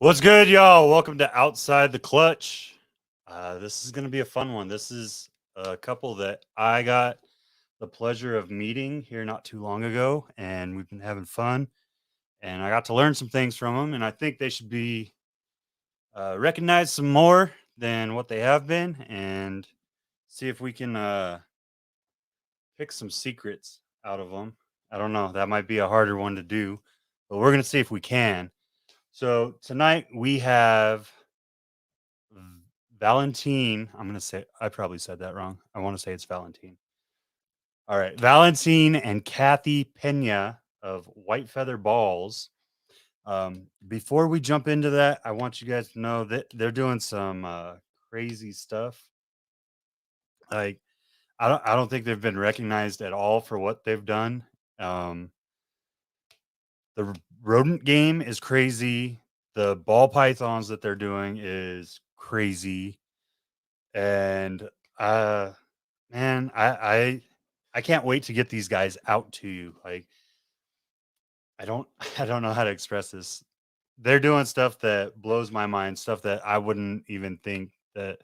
What's good, y'all? Welcome to Outside the Clutch. This is going to be a fun one. This is a couple that I got the pleasure of meeting here not too long ago, and we've been having fun. And I got to learn some things from them, and I think they should be recognized some more than what they have been, and see if we can pick some secrets out of them. I don't know. That might be a harder one to do, but we're going to see if we can. So tonight we have Valentin. I'm going to say, I probably said that wrong. I want to say it's Valentin. All right. Valentin and Kathi of Whitefeather Balls. Before we jump into that, I want you guys to know that they're doing some crazy stuff. Like, I don't think they've been recognized at all for what they've done. The rodent game is crazy. The ball pythons that they're doing is crazy. And man, I can't wait to get these guys out to you. Like, I don't I don't know how to express this. They're doing stuff that blows my mind, stuff that I wouldn't even think that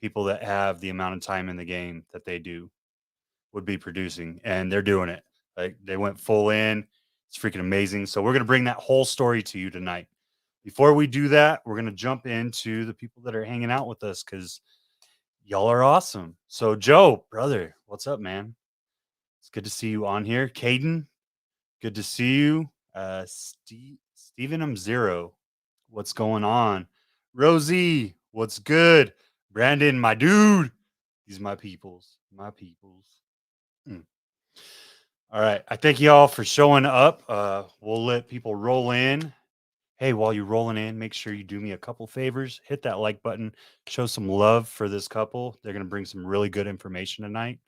people that have the amount of time in the game that they do would be producing, and they're doing it. Like, they went full in. It's freaking amazing. So we're going to bring that whole story to you tonight. Before we do that, we're going to jump into the people that are hanging out with us cuz y'all are awesome. So Joe, brother, what's up, man? It's good to see you on here. Caden, good to see you. Steven M0, what's going on? Rosie, what's good? Brandon, my dude. These my peoples. My peoples. All right. I thank y'all for showing up. We'll let people roll in. Hey, while you're rolling in, make sure you do me a couple favors. Hit that like button. Show some love for this couple. They're going to bring some really good information tonight.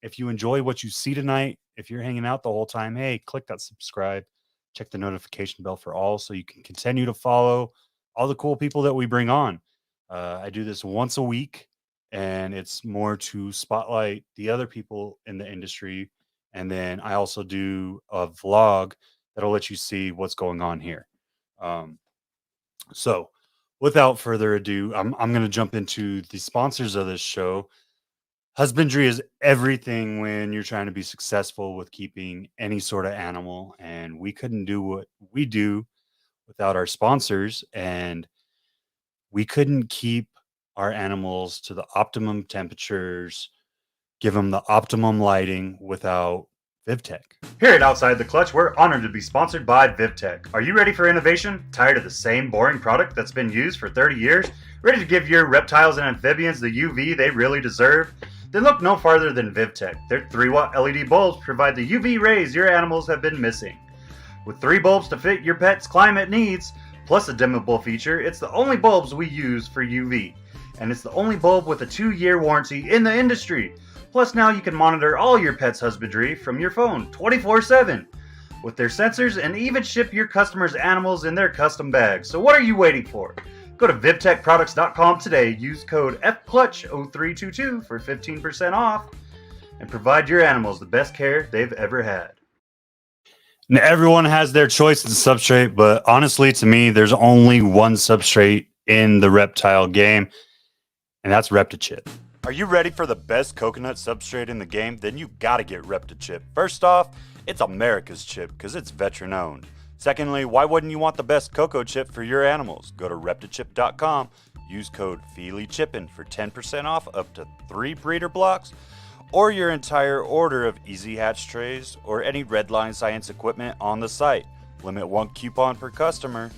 If you enjoy what you see tonight, if you're hanging out the whole time, hey, click that subscribe. Check the notification bell for all so you can continue to follow all the cool people that we bring on. I do this once a week, and it's more to spotlight the other people in the industry. And then I also do a vlog that'll let you see what's going on here. So without further ado, I'm going to jump into the sponsors of this show. Husbandry is everything when you're trying to be successful with keeping any sort of animal. And we couldn't do what we do without our sponsors. And we couldn't keep our animals to the optimum temperatures, give them the optimum lighting without VivTech. Here at Outside the Clutch, we're honored to be sponsored by VivTech. Are you ready for innovation? Tired of the same boring product that's been used for 30 years? Ready to give your reptiles and amphibians the UV they really deserve? Then look no farther than VivTech. Their 3-watt LED bulbs provide the UV rays your animals have been missing. With 3 bulbs to fit your pet's climate needs, plus a dimmable feature, it's the only bulbs we use for UV. And it's the only bulb with a 2-year warranty in the industry. Plus now you can monitor all your pet's husbandry from your phone 24/7 with their sensors, and even ship your customers' animals in their custom bags. So what are you waiting for? Go to VivTechProducts.com today, use code FCLUTCH0322 for 15% off, and provide your animals the best care they've ever had. Now, everyone has their choice in substrate, but honestly, to me, there's only one substrate in the reptile game, and that's ReptiChip. Are you ready for the best coconut substrate in the game? Then you gotta get ReptiChip. First off, it's America's chip because it's veteran owned. Secondly, why wouldn't you want the best cocoa chip for your animals? Go to ReptiChip.com, use code FeelyChippin for 10% off up to 3 breeder blocks, or your entire order of Easy Hatch trays or any Redline Science equipment on the site. Limit 1 coupon per customer.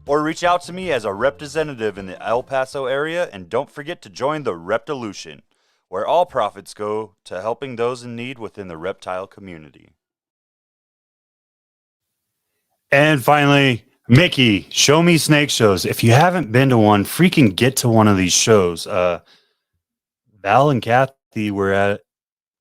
Or reach out to me as a representative in the El Paso area, and don't forget to join the Reptilution, where all profits go to helping those in need within the reptile community. And finally, Mickey, Show Me Snake Shows. If you haven't been to one, freaking get to one of these shows. Val and Kathi were at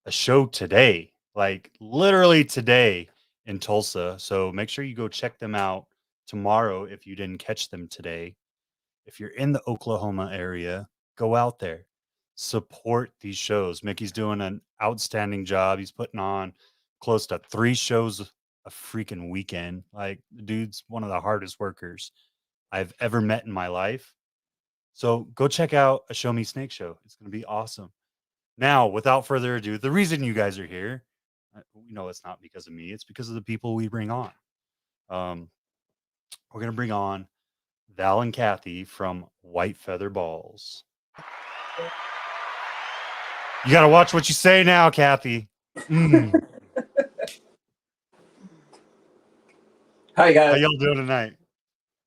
a show today, like literally today in Tulsa. So make sure you go check them out tomorrow if you didn't catch them today. If you're in the Oklahoma area, go out there, support these shows. Mickey's doing an outstanding job. He's putting on close to 3 shows a freaking weekend. Like, the dude's one of the hardest workers I've ever met in my life. So go check out a Show Me Snake show. It's going to be awesome. Now, without further ado, the reason you guys are here, it's not because of me. It's because of the people we bring on. We're going to bring on Val and Kathi from Whitefeather Balls. You got to watch what you say now, Kathi. Hi, guys. How y'all doing tonight?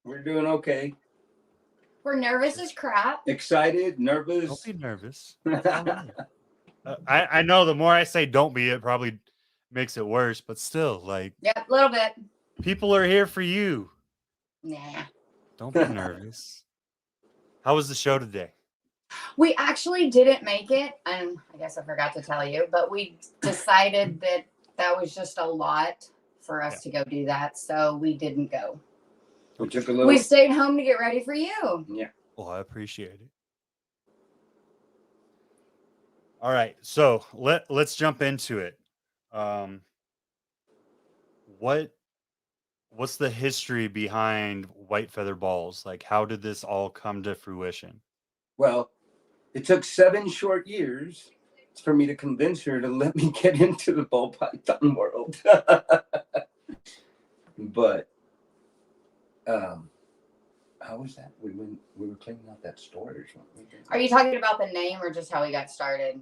We're doing okay. We're nervous as crap. Excited, nervous. Don't be nervous. I know the more I say don't be, it probably makes it worse, but still, like, yeah, a little bit. People are here for you. Nah. Don't be nervous. How was the show today? We actually didn't make it, and I guess I forgot to tell you, but we decided that was just a lot for us to go do that, so we didn't go. We took a little. We stayed home to get ready for you. Yeah. Well, I appreciate it. All right, so let's jump into it. What's the history behind Whitefeather Balls? Like, how did this all come to fruition? Well, it took 7 short years for me to convince her to let me get into the ball python world. But how was that? We were cleaning out that storage. Are you talking about the name or just how we got started?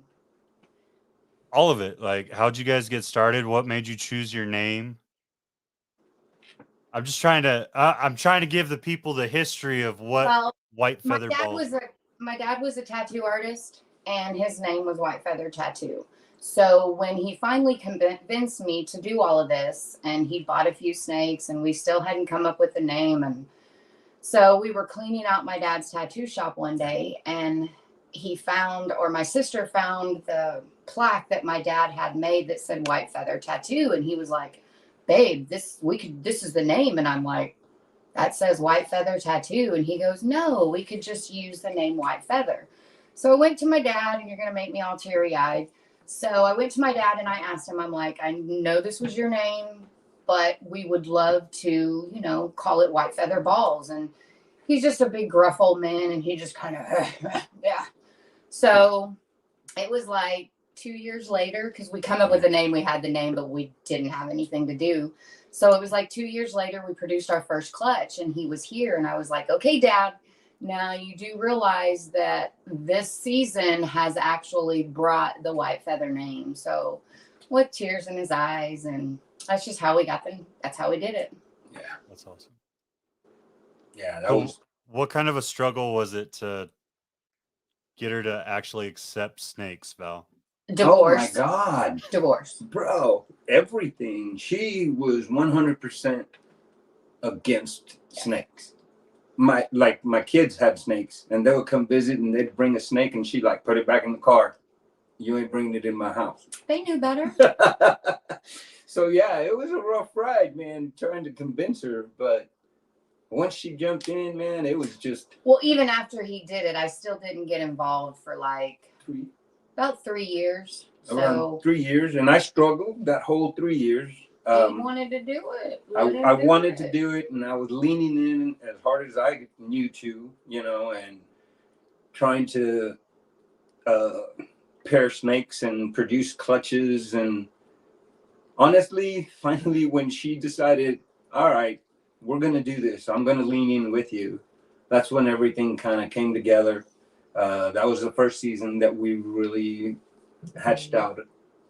All of it. Like, how'd you guys get started? What made you choose your name? I'm just trying to give the people the history of what Whitefeather Balls. My dad was a tattoo artist, and his name was Whitefeather Tattoo. So when he finally convinced me to do all of this, and he bought a few snakes, and we still hadn't come up with the name, and so we were cleaning out my dad's tattoo shop one day, and my sister found the plaque that my dad had made that said Whitefeather Tattoo, and he was like, "Babe, this is the name." And I'm like, "That says Whitefeather Tattoo." And he goes, "No, we could just use the name Whitefeather." So I went to my dad, and you're going to make me all teary-eyed. So I went to my dad and I asked him, I'm like, "I know this was your name, but we would love to, call it Whitefeather Balls." And he's just a big gruff old man, and he just kind of, yeah. So it was like 2 years later, because we come up with the name, we had the name, but we didn't have anything to do. So it was like 2 years later, we produced our first clutch, and he was here, and I was like, "Okay, Dad, now you do realize that this season has actually brought the Whitefeather name." So with tears in his eyes, and that's just how we got them. That's how we did it. Yeah, that's awesome. Yeah, that was. What kind of a struggle was it to get her to actually accept snakes, Val? Divorce. Oh my God. Divorce. Bro, everything. She was 100% against snakes. My kids had snakes, and they would come visit, and they'd bring a snake, and she'd like put it back in the car. "You ain't bringing it in my house." They knew better. So yeah, it was a rough ride, man, trying to convince her, but once she jumped in, man, it was just. Well, even after he did it, I still didn't get involved for like about 3 years. Around 3 years, and I struggled that whole 3 years. He wanted to do it. I wanted to do it, and I was leaning in as hard as I knew to, and trying to pair snakes and produce clutches. And honestly, finally, when she decided, "All right, we're going to do this, I'm going to lean in with you," that's when everything kind of came together. That was the first season that we really hatched out.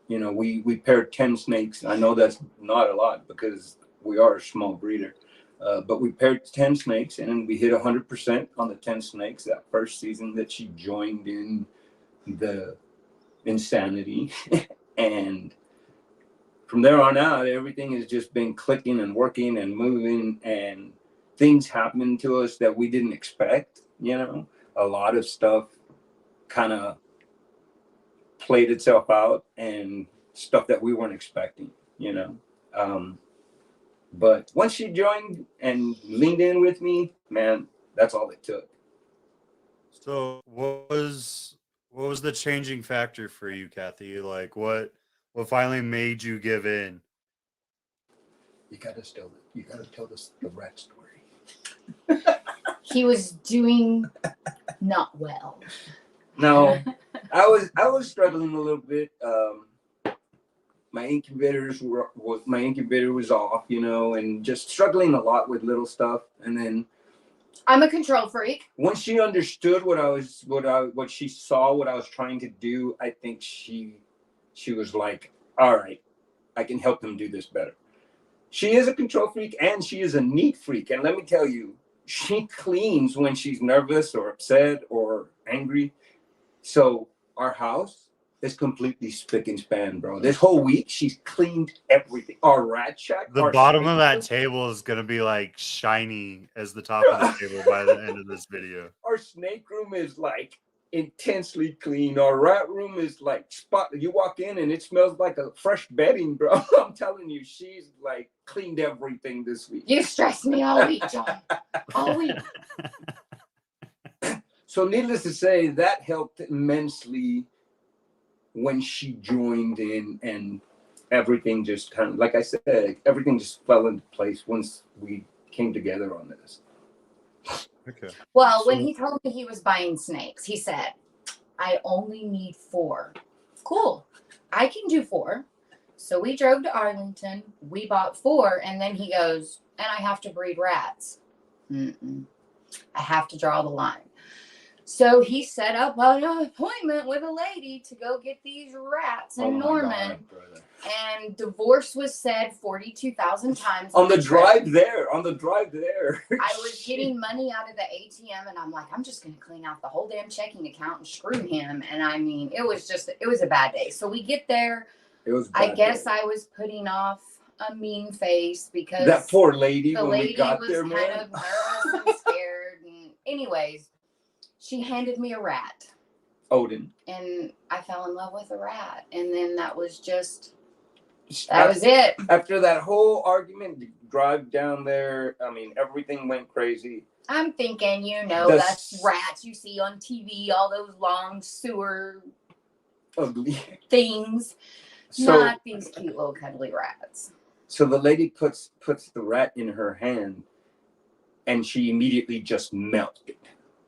We paired 10 snakes. I know that's not a lot because we are a small breeder, but we paired 10 snakes, and we hit 100% on the 10 snakes that first season that she joined in the insanity. And from there on out, everything has just been clicking and working and moving, and things happening to us that we didn't expect. A lot of stuff kind of played itself out, and stuff that we weren't expecting. But once she joined and leaned in with me, man, that's all it took. So what was the changing factor for you, Kathi? Like what finally made you give in? You gotta tell the rat story. he was doing not well. No, I was struggling a little bit. My incubator was off, you know, and just struggling a lot with little stuff. And then I'm a control freak. once she understood what she saw, what I was trying to do, I think she was like, all right, I can help him do this better. She is a control freak and she is a neat freak. And let me tell you, she cleans when she's nervous or upset or angry. So our house is completely spick and span, bro. This whole week, she's cleaned everything. Our rat shack. The bottom of that table is gonna be like shiny as the top of the table by the end of this video. Our snake room is like intensely clean. Our rat room is like spot. You walk in and it smells like a fresh bedding, bro. I'm telling you, she's like cleaned everything this week. You stressed me all week, John. All week. So needless to say, that helped immensely when she joined in, and everything just kind of, like I said, everything just fell into place once we came together on this. Okay. Well, when he told me he was buying snakes, he said, I only need 4. Cool. I can do 4. So we drove to Arlington. We bought 4. And then he goes, and I have to breed rats. I have to draw the line. So he set up an appointment with a lady to go get these rats in Norman. God, and divorce was said 42,000 times. On the drive there. I was getting money out of the ATM and I'm like, I'm just going to clean out the whole damn checking account and screw him. And I mean, it was a bad day. So we get there. It was I guess I was putting off a mean face because that poor lady, the when lady we got was there, kind man. of nervous and scared. And anyways, she handed me a rat. Odin. And I fell in love with a rat. And then that was it. After that whole argument, the drive down there, I mean, everything went crazy. I'm thinking, that's rats you see on TV, all those long sewer ugly things. Not these cute little cuddly rats. So the lady puts the rat in her hand and she immediately just melted.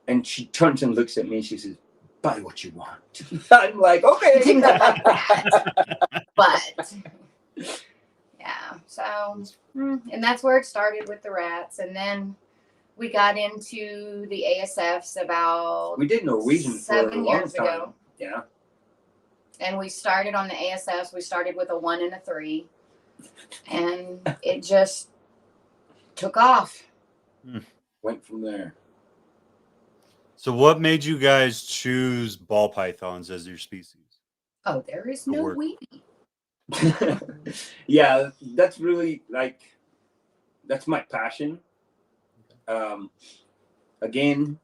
And she turns and looks at me. She says, buy what you want. I'm like, okay. But yeah, so, and that's where it started with the rats. And then we got into the ASFs about we did Norwegian 7 years ago. Yeah. And we started on the ASFs. We started with a 1 and a 3. And it just took off. Went from there. So what made you guys choose ball pythons as your species? Oh, there is no weedy. Yeah, that's really that's my passion. Again,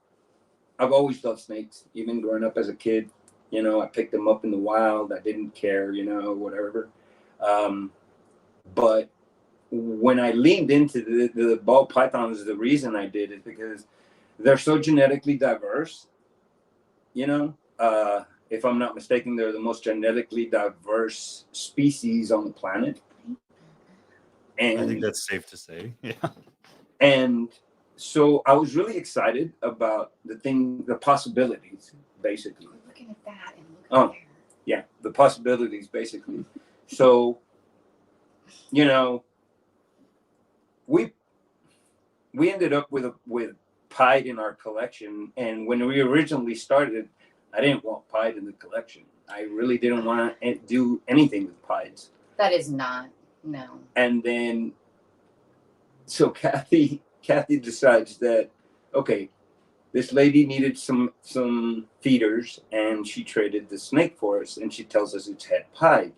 I've always loved snakes, even growing up as a kid. I picked them up in the wild. I didn't care, whatever. But when I leaned into the ball pythons, the reason I did is because they're so genetically diverse. If I'm not mistaken, they're the most genetically diverse species on the planet. And I think that's safe to say. Yeah. And so I was really excited about the possibilities, basically. We're looking at that and look at there. Yeah, the possibilities, basically. So, we ended up with pied in our collection, and when we originally started, I didn't want pied in the collection. I really didn't want to do anything with pieds. That is not, no. And then, so Kathi decides that, okay, this lady needed some feeders, and she traded the snake for us, and she tells us it's het pied.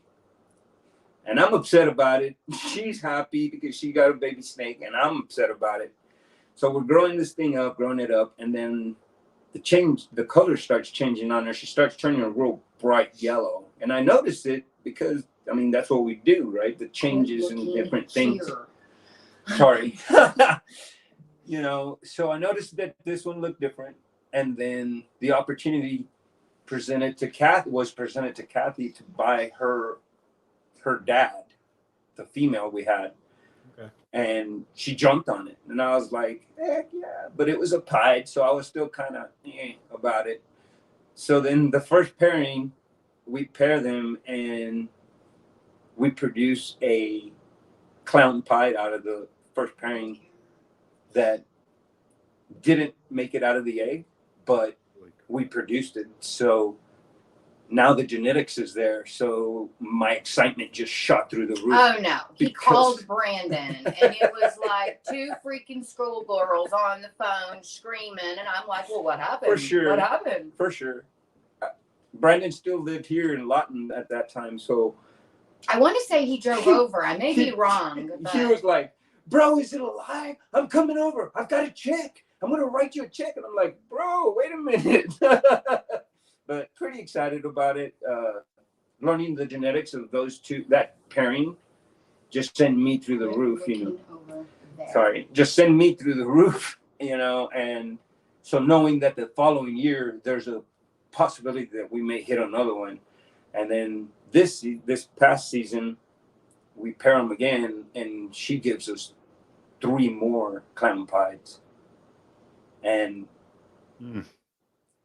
And I'm upset about it. She's happy because she got a baby snake, and I'm upset about it. So we're growing it up, and then the color starts changing on her. She starts turning a real bright yellow. And I noticed it because, that's what we do, right? The changes and different things. Sorry. So I noticed that this one looked different. And then the opportunity was presented to Kathi to buy her dad, the female we had. Okay. And she jumped on it, and I was like, heck yeah. But it was a pied, so I was still kind of about it. So then the first pairing, we pair them, and we produce a clown pied out of the first pairing that didn't make it out of the egg, but we produced it. So now the genetics is there. So my excitement just shot through the roof. Oh no. He called Brandon, and it was like two freaking schoolgirls on the phone screaming, and I'm like, well, what happened? For sure. What happened? For sure. Brandon still lived here in Lawton at that time, so I want to say he drove over. I may be wrong. But he was like, bro, is it alive? I'm coming over. I've got a check. I'm going to write you a check. And I'm like, bro, wait a minute. But pretty excited about it. Learning the genetics of those two, that pairing, just send me through the roof, Sorry, just send me through the roof, and so knowing that the following year, there's a possibility that we may hit another one. And then this past season, we pair them again, and she gives us 3 more clown pies. And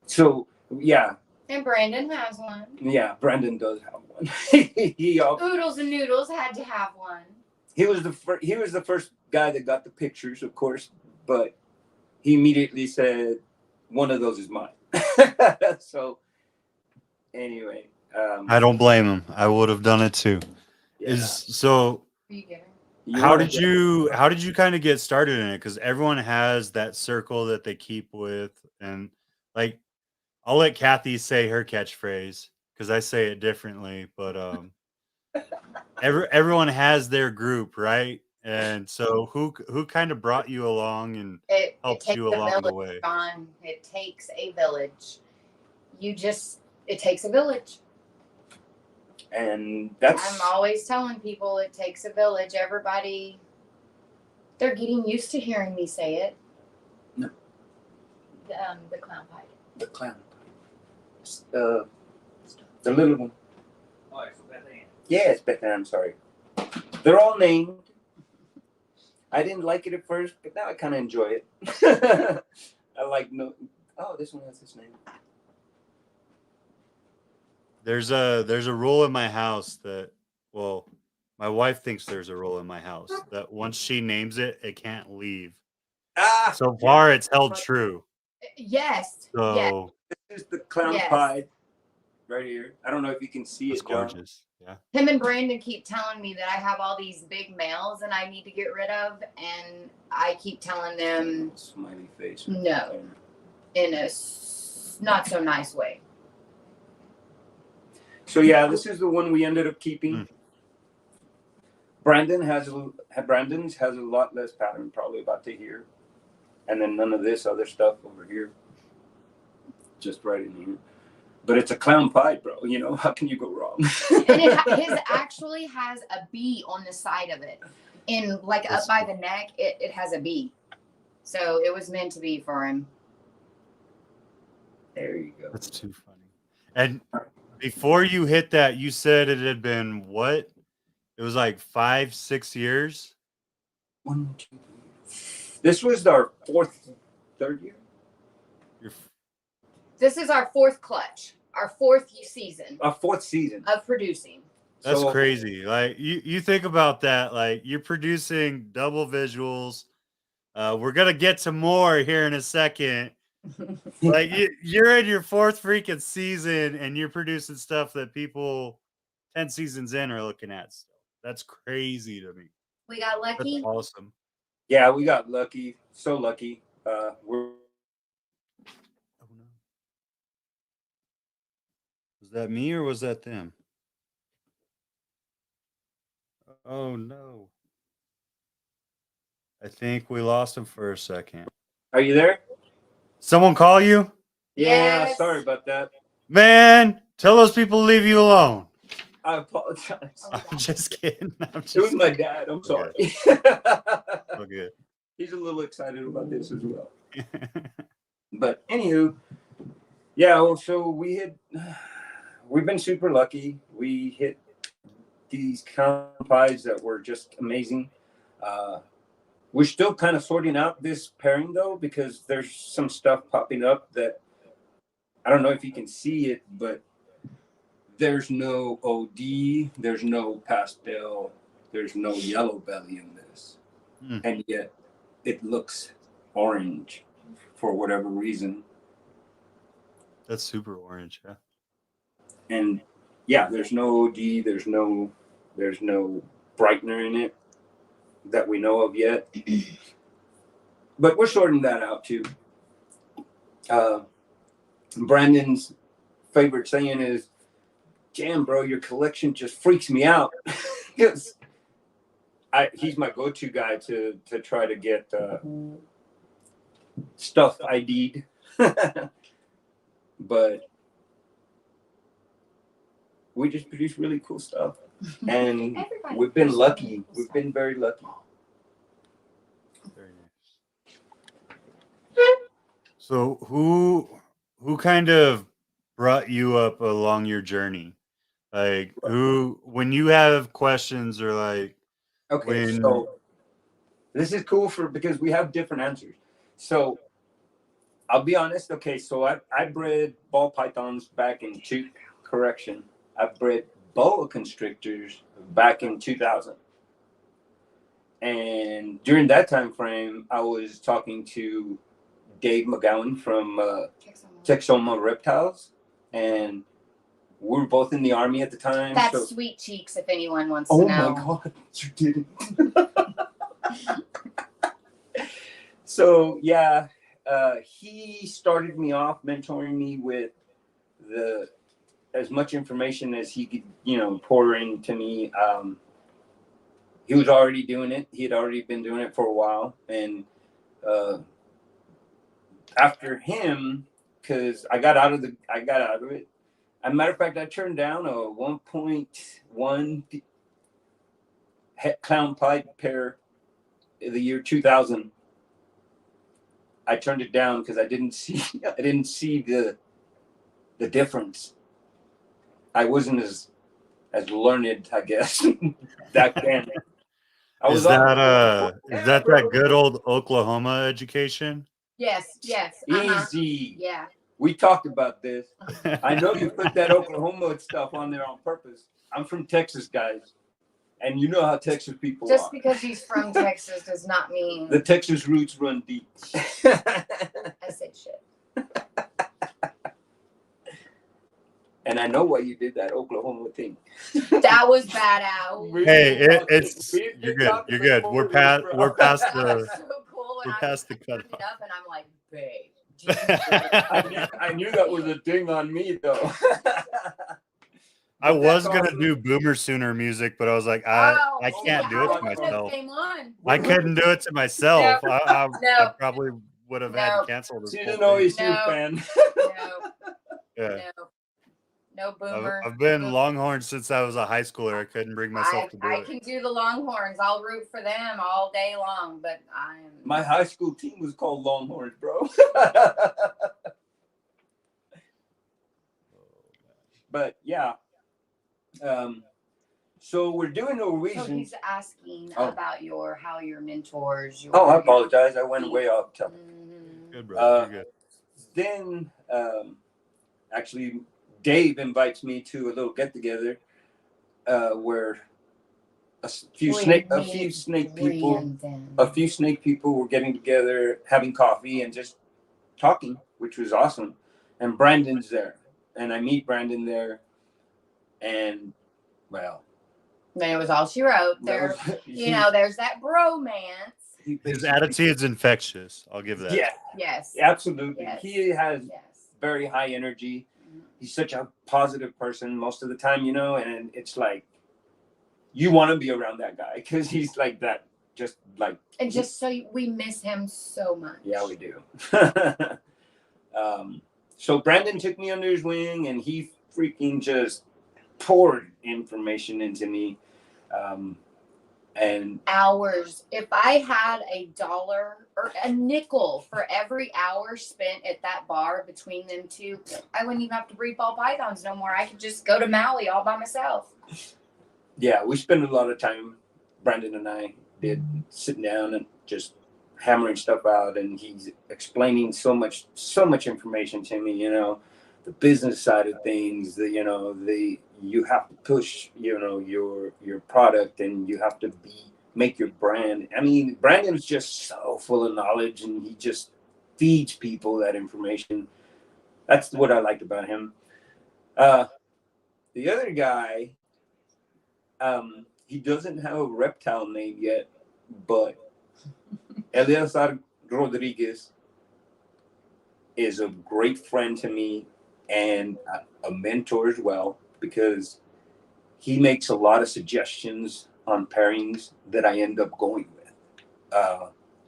so, yeah. And Brandon has one. Yeah, Brandon does have one. Oodles and Noodles had to have one. He was the first guy that got the pictures, of course, but he immediately said, one of those is mine. So, anyway. I don't blame him. I would have done it too. Yeah. How did you kind of get started in it? Because everyone has that circle that they keep with, and like, I'll let Kathi say her catchphrase because I say it differently. But everyone has their group, right? And so who kind of brought you along and helped you along the way? John, it takes a village. It takes a village. And I'm always telling people it takes a village. Everybody, they're getting used to hearing me say it. No. The clown pie. The clown pie. The little one. Oh, it's Valentin. Yeah, it's Valentin. I'm sorry. They're all named. I didn't like it at first, but now I kind of enjoy it. I like this one has this name. There's a rule in my house that, well, my wife thinks there's a rule in my house that once she names it, it can't leave. So far, it's held true. Yes. So yes. This is the clown pie right here. I don't know if you can see it. It's gorgeous. Yeah. Him and Brandon keep telling me that I have all these big males and I need to get rid of, and I keep telling them smiley face. No, in a not so nice way. So yeah, this is the one we ended up keeping. Brandon's has a lot less pattern, probably about to here, and then none of this other stuff over here, just right in here. But it's a clown pie, bro. How can you go wrong? And his actually has a bee on the side of it, in like up by the neck. It has a bee, so it was meant to be for him. There you go. That's too funny. And before you hit that, you said it had been what? It was like 5-6 years. 1, 2, 3. This was our third year. This is our 4th clutch, our 4th season. Our 4th season of producing. That's crazy. Like you think about that. Like you're producing double visuals. We're gonna get to more here in a second. Like you're in your 4th freaking season and you're producing stuff that people 10 seasons in are looking at. That's crazy to me. We got lucky. That's awesome. Yeah, we got lucky. So lucky. Was that me or was that them? Oh no. I think we lost him for a second. Are you there? Someone call you? Yeah, Yes. sorry about that. Man, tell those people to leave you alone. I apologize. I'm just kidding. It was my dad. I'm sorry. Okay. He's a little excited about this as well. But anywho, yeah. Well, so we've been super lucky. We hit these clown pies that were just amazing. We're still kind of sorting out this pairing though, because there's some stuff popping up that I don't know if you can see it, but there's no OD, there's no pastel, there's no yellow belly in this. And yet it looks orange for whatever reason. That's super orange, yeah. And yeah, there's no OD, there's no brightener in it that we know of yet. But we're sorting that out too. Brandon's favorite saying is, "Damn, bro, your collection just freaks me out." Because he's my go-to guy to try to get stuff ID'd. But we just produce really cool stuff. And we've been lucky. We've been very lucky. Very nice. So who kind of brought you up along your journey? Like who, when you have questions or like, okay, so this is cool because we have different answers. So I'll be honest. Okay, so I bred ball pythons back in I bred boa constrictors back in 2000. And during that time frame, I was talking to Dave McGowan from Texoma Reptiles, and we were both in the Army at the time. That's Sweet Cheeks, if anyone wants to know. Oh my God, you did it. So yeah, he started me off mentoring me with as much information as he could, pour into me. He was already doing it. He had already been doing it for a while. And after him, because I got out of it. As a matter of fact, I turned down a 1.1 clown pipe pair in the year 2000. I turned it down because I didn't see the difference. I wasn't as learned, I guess, back then. Is that good old Oklahoma education? Yes. Easy. Yeah. We talked about this. I know you put that Oklahoma stuff on there on purpose. I'm from Texas, guys. And you know how Texas people are. Just because he's from Texas does not mean the Texas roots run deep. I say shit. And I know why you did that Oklahoma thing. That was bad out. Hey, you're good. You're good. We're past the So cool when we're I past the was turning cutoff. up and I'm like, babe. I knew that was a ding on me though. I was gonna do Boomer Sooner music, but I was like, I can't do it to I myself. on. I couldn't do it to myself. No. I probably would have had to cancel this. She's an OSU fan. Yeah. No Boomer. I've been Longhorn since I was a high schooler. I couldn't bring myself to do I it. can do the Longhorns. I'll root for them all day long, but my high school team was called Longhorns, bro. But yeah. So we're doing Norwegian. So he's asking about how your mentors. I apologize. I went way off topic. Good, bro. You're good. Then, actually, Dave invites me to a little get together, where a few snake people were getting together, having coffee and just talking, which was awesome. And Brandon's there, and I meet Brandon there, and well, then it was all she wrote. There, there's that bromance. His attitude's infectious. I'll give that. Yeah. Yes. Absolutely. Yes. He has very high energy. He's such a positive person most of the time, and it's like you want to be around that guy because he's like that, just like. And just so we miss him so much. Yeah, we do. So Brandon took me under his wing, and he freaking just poured information into me. And hours. If I had $1 or a nickel for every hour spent at that bar between them two, I wouldn't even have to breed ball pythons no more. I could just go to Maui all by myself. Yeah, we spend a lot of time, Brandon and I, did, sitting down and just hammering stuff out, and he's explaining so much information to me, the business side of things, you have to push, your product, and you have to make your brand. I mean, Brandon's just so full of knowledge, and he just feeds people that information. That's what I liked about him. The other guy, he doesn't have a reptile name yet, but Eleazar Rodriguez is a great friend to me and a mentor as well, because he makes a lot of suggestions on pairings that I end up going with.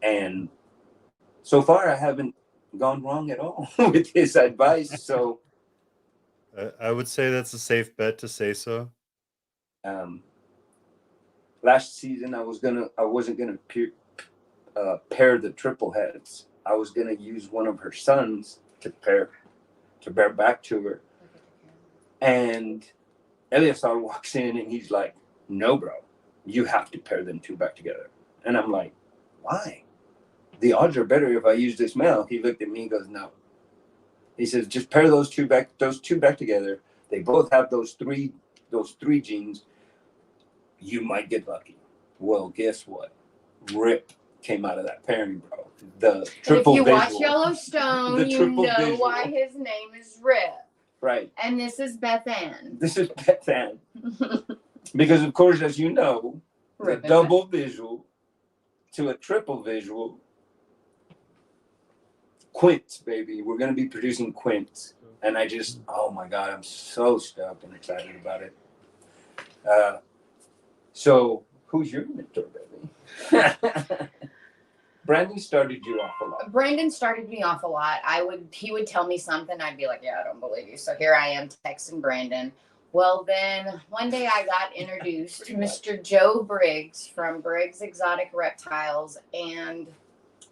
And so far, I haven't gone wrong at all with his advice. So I would say that's a safe bet to say so. Last season, I wasn't gonna pair the triple heads. I was gonna use one of her sons to pair back to her. And Eleazar walks in and he's like, "No, bro, you have to pair them two back together." And I'm like, "Why? The odds are better if I use this male." He looked at me and goes, "No." He says, "Just pair those two back together. They both have those three genes. You might get lucky." Well, guess what? Rip came out of that pairing, bro. The triple if you visual. watch Yellowstone, you know visual. why his name is Rip. Right. And this is Beth Ann. This is Beth Ann. Because, of course, as you know, the double visual to a triple visual, quints, baby. We're going to be producing quints. And oh my God, I'm so stoked and excited about it. So, who's your mentor, baby? Brandon started you off a lot. Brandon started me off a lot. He would tell me something, I'd be like, "Yeah, I don't believe you." So here I am texting Brandon. Well, then one day I got introduced to Mr. Joe Briggs from Briggs Exotic Reptiles, and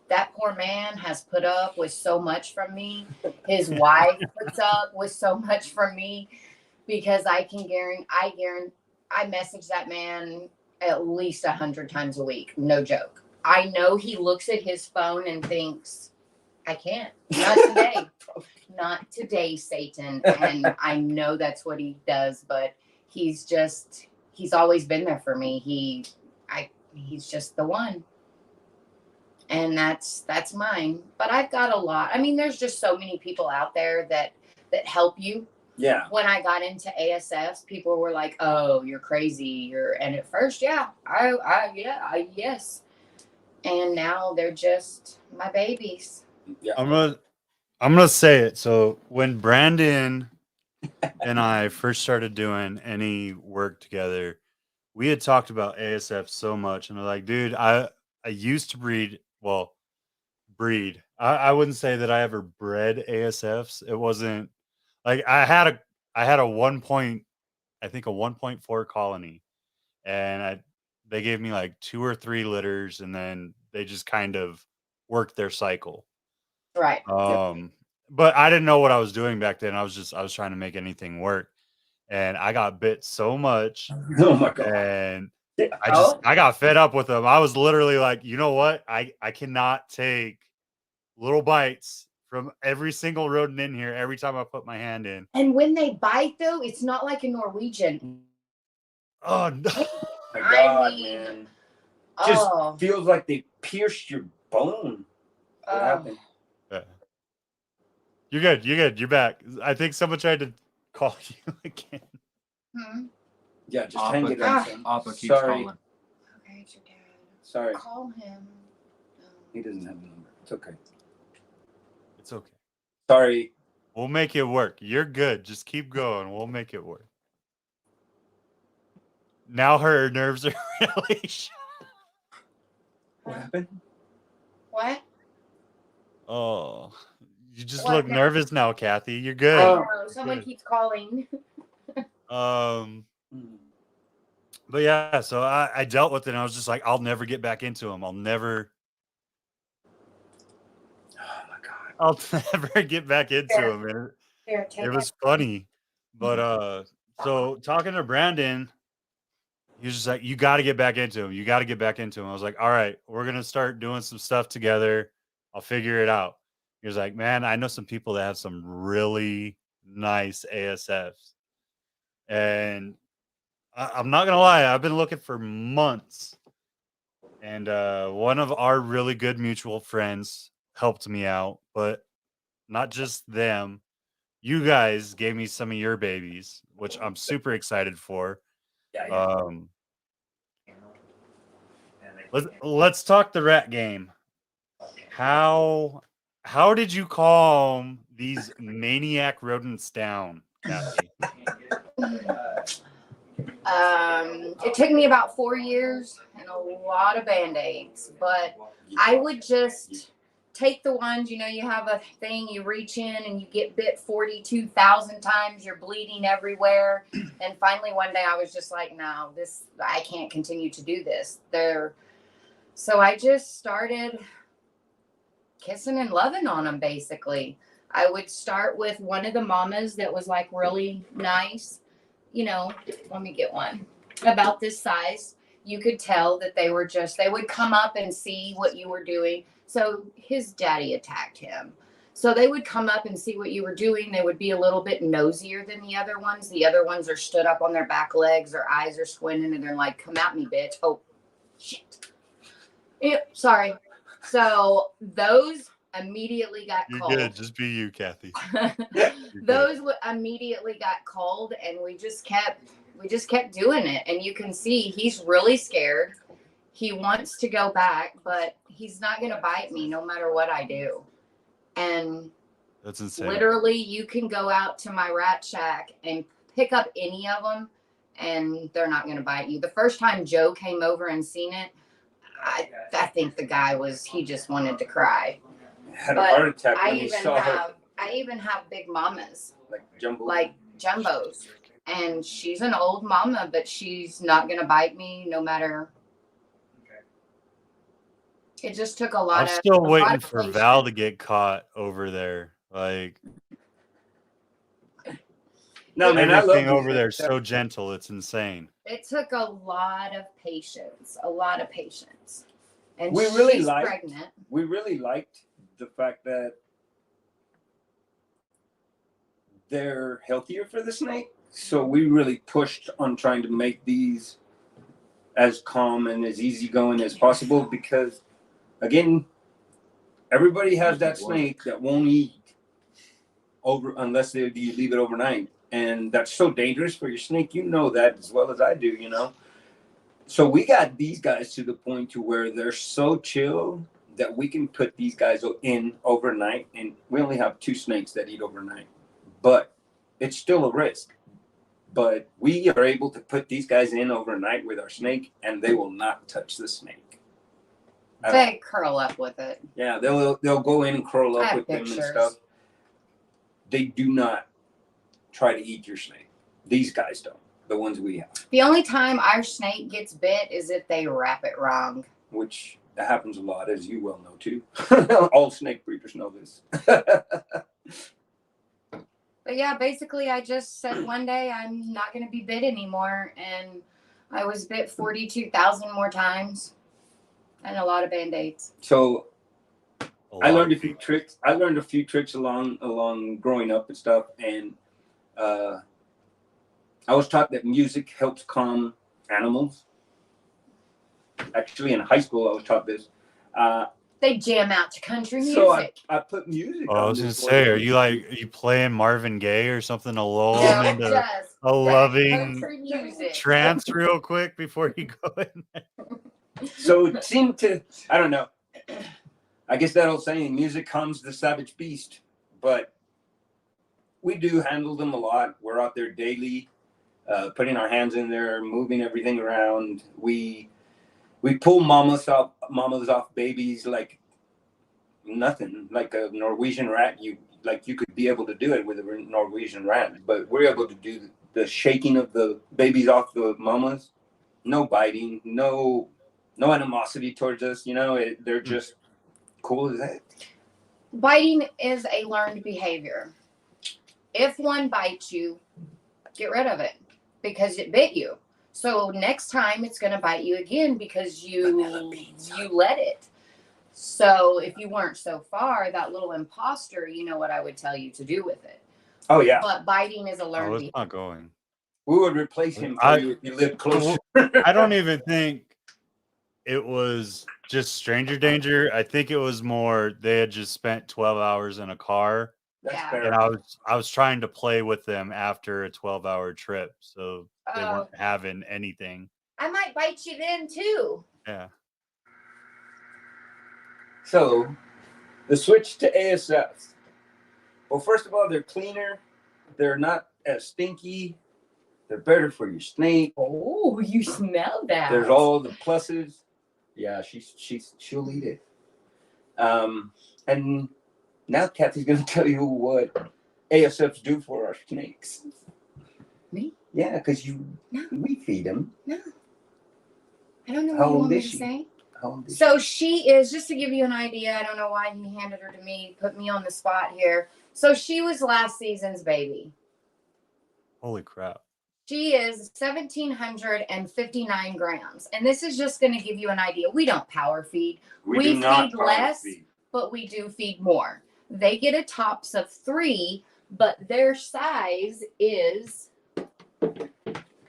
that poor man has put up with so much from me. His wife puts up with so much from me, because I message that man at least 100 times a week. No joke. I know he looks at his phone and thinks, "I can't. Not today. Not today, Satan." And I know that's what he does, but he's always been there for me. He's just the one. And that's mine. But I've got a lot. I mean, there's just so many people out there that help you. Yeah. When I got into ASFs, people were like, "Oh, you're crazy." And at first, yeah, yes. And now they're just my babies. Yeah. I'm gonna say it. So when Brandon and I first started doing any work together, we had talked about ASF so much, and I'm like, dude, I used to breed. I wouldn't say that I ever bred ASFs. It wasn't like I had a 1.4 colony, and they gave me like 2 or 3 litters, and then they just kind of worked their cycle. Right. But I didn't know what I was doing back then. I was trying to make anything work, and I got bit so much. Oh my God. And Yeah. I got fed up with them. I was literally like, you know what? I cannot take little bites from every single rodent in here every time I put my hand in. And when they bite, though, it's not like a Norwegian. Oh no. My God, I mean, man. Just oh, feels like they pierced your bone. What happened? Yeah. You're good. You're back. I think someone tried to call you again. Yeah, just hang it up. Appa keeps Sorry. calling. Okay, it's your dad. Sorry. Call him. He doesn't have a number. It's okay. It's okay. Sorry. We'll make it work. You're good. Just keep going. We'll make it work. Now her nerves are really shot. What happened? What? Oh, you just What look now? nervous now, Kathy. You're good. I Oh. know. Someone Good. keeps calling. But yeah, so I dealt with it, and I was just like, I'll never get back into them. I'll never get back into them. And Here, take it was funny. But so talking to Brandon, he was just like, you got to get back into him. You got to get back into him. I was like, all right, we're going to start doing some stuff together. I'll figure it out. He was like, man, I know some people that have some really nice ASFs. And I'm not going to lie, I've been looking for months. And one of our really good mutual friends helped me out, but not just them. You guys gave me some of your babies, which I'm super excited for. Yeah. Let's talk the rat game. How did you calm these maniac rodents down, Kathi? It took me about 4 years and a lot of band-aids, but I would just take the ones, you know, you have a thing, you reach in and you get bit 42,000 times, you're bleeding everywhere. And finally one day I was just like, no, I can't continue to do this. So I just started kissing and loving on them, basically. I would start with one of the mamas that was like really nice. You know, let me get one about this size. You could tell that they would come up and see what you were doing. So his daddy attacked him. So they would come up and see what you were doing. They would be a little bit nosier than the other ones. The other ones are stood up on their back legs, their eyes are squinting, and they're like, come at me, bitch. Oh, shit. Sorry. So those immediately got You're called. good. Just be you, Kathi. Those immediately got called, and we just kept doing it. And you can see he's really scared. He wants to go back, but he's not going to bite me no matter what I do. And That's insane. literally, you can go out to my rat shack and pick up any of them, and they're not going to bite you. The first time Joe came over and seen it, I think the guy he just wanted to cry. Had a heart attack when he saw her. I even have big mamas, Like jumbos, and she's an old mama, but she's not gonna bite me no matter. It just took a lot. I'm still waiting for Val to get caught over there. Like, no, man, everything over there is so gentle. It's insane. It took a lot of patience, and she's pregnant. We really liked the fact that they're healthier for the snake. So we really pushed on trying to make these as calm and as easygoing as possible because, again, everybody has that snake that won't eat unless you leave it overnight. And that's so dangerous for your snake. You know that as well as I do, you know. So we got these guys to the point to where they're so chill that we can put these guys in overnight. And we only have 2 snakes that eat overnight. But it's still a risk. But we are able to put these guys in overnight with our snake, and they will not touch the snake. They curl up with it. Yeah, they'll go in and curl up with them and stuff. They do not try to eat your snake. These guys don't. The ones we have. The only time our snake gets bit is if they wrap it wrong. Which happens a lot, as you well know too. All snake breeders know this. But yeah, basically I just said one day I'm not going to be bit anymore. And I was bit 42,000 more times. And a lot of Band-Aids. So I learned a few tricks. I learned a few tricks along growing up and stuff. And I was taught that music helps calm animals. Actually, in high school, I was taught this. They jam out to country music. So I put music on. I was going to say, are you playing Marvin Gaye or something to lull them into a loving trance real quick before you go in there? So it seemed to, I don't know. I guess that old saying, music calms the savage beast. But we do handle them a lot. We're out there daily, putting our hands in there, moving everything around. We pull mamas off babies like nothing, like a Norwegian rat. You could be able to do it with a Norwegian rat, but we're able to do the shaking of the babies off the mamas. No biting, no animosity towards us. You know, they're just cool as that. Biting is a learned behavior. If one bites you, get rid of it because it bit you. So next time it's going to bite you again because you let it. So if you weren't so far, that little imposter, you know what I would tell you to do with it. Oh yeah, But biting is a Oh, learned it's behavior. not going. we would replace him for you if you lived closer. I don't even think it was just stranger danger. I think it was more they had just spent 12 hours in a car, That's Yeah. fair. and I was trying to play with them after a 12-hour trip, so they weren't having anything. I might bite you then too. Yeah. So, the switch to ASFs. Well, first of all, they're cleaner. They're not as stinky. They're better for your snake. Oh, you smell that. There's all the pluses. Yeah, she'll eat it. And now Kathy's gonna tell you what ASFs do for our snakes. Me? Yeah, because No. we feed them. No. I don't know How what you old want me is to she? say. How old is So she is, just to give you an idea, I don't know why he handed her to me, put me on the spot here. So she was last season's baby. Holy crap. She is 1,759 grams. And this is just going to give you an idea. We don't power feed. We do not feed power less. feed. But we do feed more. They get a tops of 3, but their size is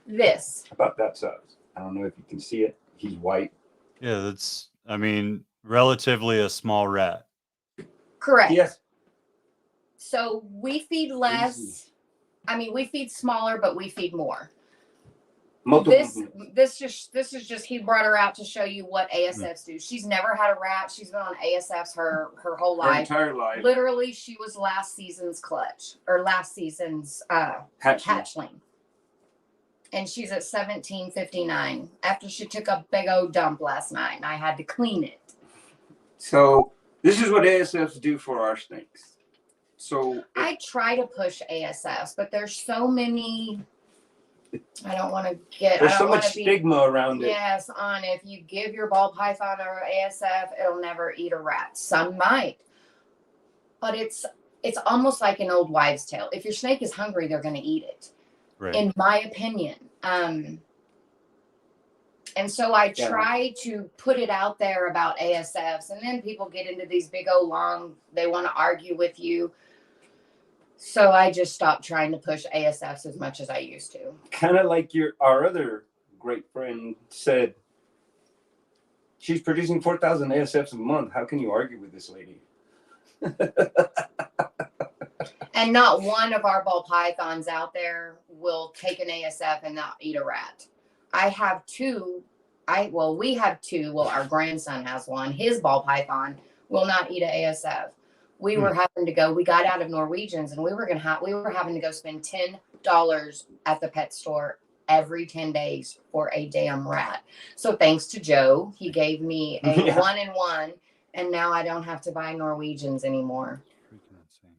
this. About that size. I don't know if you can see it. He's white. Yeah, that's, I mean, relatively a small rat. Correct. Yes. So we feed less. Easy. I mean, we feed smaller, but we feed more. Multiple. This is just he brought her out to show you what ASFs do. She's never had a rat. She's been on ASFs her whole Her life. entire life. Literally, she was last season's clutch or last season's hatchling. And she's at 1,759 after she took a big old dump last night and I had to clean it. So this is what ASFs do for our snakes. So I try to push ASFs, but there's so many. I don't want to get. there's I so don't much want to be. stigma around it. Yes, on if you give your ball python or ASF, it'll never eat a rat. Some might, but it's almost like an old wives' tale. If your snake is hungry, they're going to eat it. Right. In my opinion. And so I try to put it out there about ASFs, and then people get into these big old long, they want to argue with you. So I just stopped trying to push ASFs as much as I used to. Kind of like our other great friend said, she's producing 4,000 ASFs a month. How can you argue with this lady? And not one of our ball pythons out there will take an ASF and not eat a rat. I have 2. We have 2. Well, our grandson has one. His ball python will not eat an ASF. We were having to go. We got out of Norwegians, and we were having to go spend $10 at the pet store every 10 days for a damn rat. So thanks to Joe, he gave me a 1-in-1, and now I don't have to buy Norwegians anymore. Freaking insane.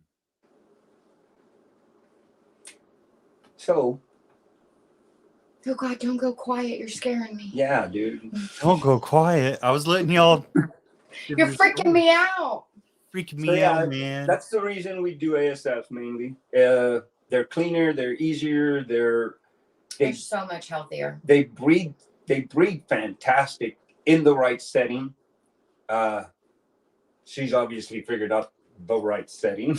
So, Oh God, don't go quiet. You're scaring me. yeah, dude. Don't go quiet. I was letting y'all. You're freaking me out. Freaking So, me yeah, out, man. That's the reason we do ASFs mainly. They're cleaner, they're easier, They're so much healthier. they breed fantastic in the right setting. She's obviously figured out the right setting.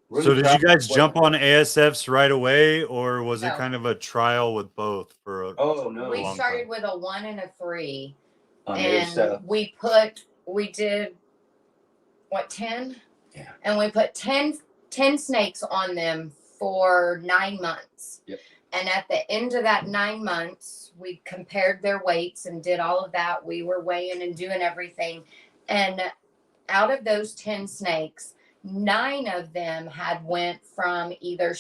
So really So did proud you guys of what- jump on ASFs right away, or was it No. kind of a trial with both for a Oh no. We long started time. with a 1 and a 3, On and ASF. we did what 10? Yeah. And we put 10 snakes on them for 9 months. Yep. And at the end of that 9 months, we compared their weights and did all of that. We were weighing and doing everything. And out of those 10 snakes, 9 of them had went from either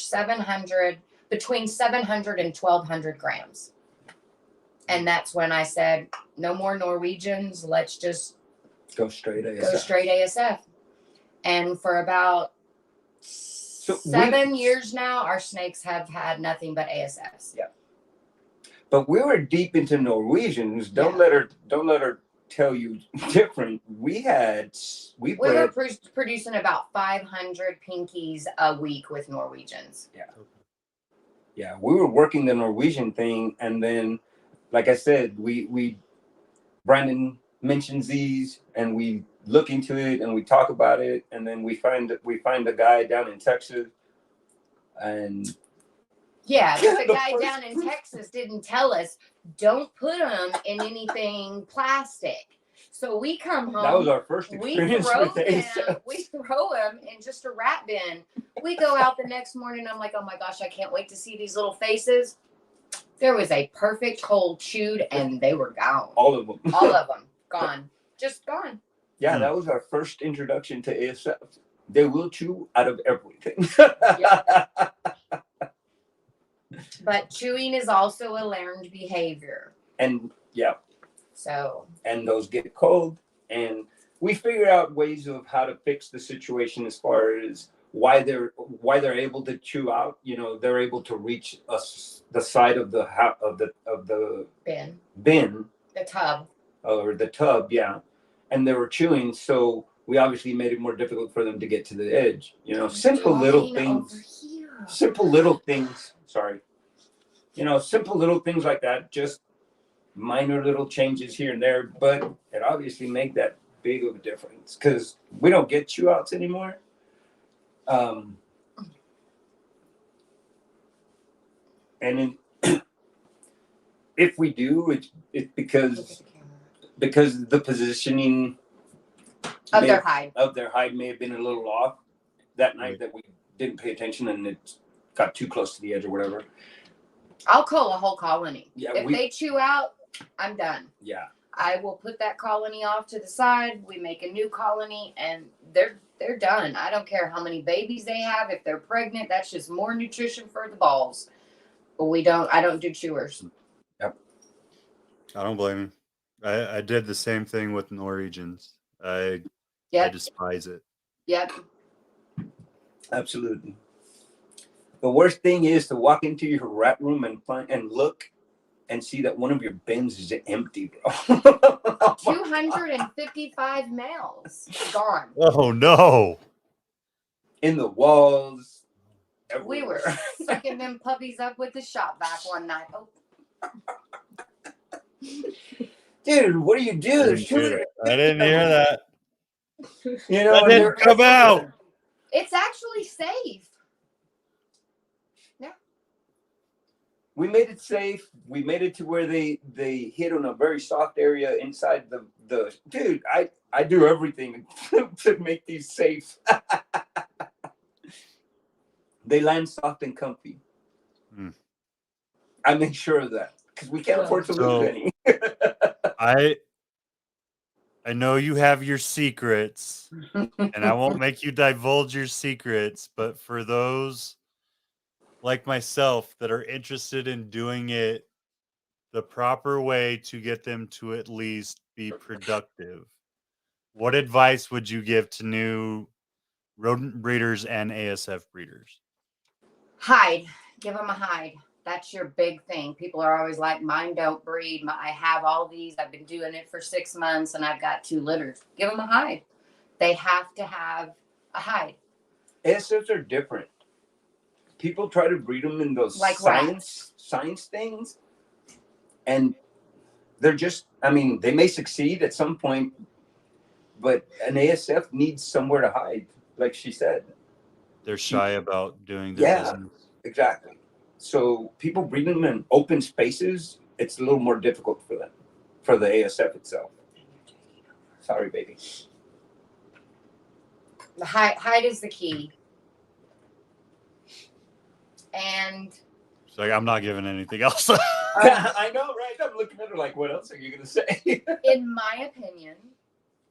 between 700 and 1,200 grams. And that's when I said, no more Norwegians. Let's just Go straight ASF. go straight ASF. And for about 7 years now, our snakes have had nothing but ASFs. Yeah. But we were deep into Norwegians. Don't Yeah. let her tell you different. We We bred were producing about 500 pinkies a week with Norwegians. Yeah. Yeah, we were working the Norwegian thing, and then, like I said, we Brandon mentions these, and we look into it, and we talk about it, and then we find a guy down in Texas, and Yeah, but the The guy first- down in Texas didn't tell us, don't put them in anything plastic. So we come home. that was our first we experience throw with them. ASF. We throw them in just a rat bin. We go out the next morning. I'm like, oh my gosh, I can't wait to see these little faces. There was a perfect hole chewed, and they were gone. All of them. All of them gone, just gone. Yeah, that was our first introduction to ASF. They will chew out of everything. But chewing is also a learned behavior. And yeah, So and those get cold, and we figure out ways of how to fix the situation as far as why they're able to chew out. You know, they're able to reach us the side of the bin, the tub. or the tub, yeah, and they were chewing, so we obviously made it more difficult for them to get to the edge. You know, simple little things. Simple little things. Sorry. You know, simple little things like that. Just minor little changes here and there, but it obviously make that big of a difference because we don't get chew outs anymore. And in, if we do, it's because the positioning Of their hide. May have been a little off that night, that we didn't pay attention and it got too close to the edge or whatever. I'll call a whole colony. Yeah, if they chew out, I'm done. Yeah. I will put that colony off to the side. We make a new colony, and they're done. I don't care how many babies they have. If they're pregnant, that's just more nutrition for the balls. But I don't do chewers. Yep. I don't blame you. I did the same thing with Norwegians. I despise it. Yep. Absolutely. The worst thing is to walk into your rat room and look and see that one of your bins is empty, bro. 255 males gone. Oh no! In the walls. We were everywhere. sucking them puppies up with the shop vac one night. Oh. Dude, what do you do? I didn't hear that. You know, That and didn't they're come out. everywhere. It's actually safe. We made it safe. We made it to where they hit on a very soft area inside the dude. I do everything to make these safe. They land soft and comfy. I make sure of that because we can't afford to lose any. I know you have your secrets, and I won't make you divulge your secrets, but for those like myself that are interested in doing it the proper way to get them to at least be productive, what advice would you give to new rodent breeders and ASF breeders? Hide. Give them a hide. That's your big thing. People are always like, mine don't breed. I have all these. I've been doing it for 6 months and I've got 2 litters. Give them a hide. They have to have a hide. ASFs are different. People try to breed them in those Like science things. And they're just, I mean, they may succeed at some point, but an ASF needs somewhere to hide, like she said. They're shy about doing their business. Exactly. So people breed them in open spaces, it's a little more difficult for them, for the ASF itself. Sorry, baby. The hide is the key. And It's like, I'm not giving anything else. I know, right? I'm looking at her like, what else are you going to say? in my opinion,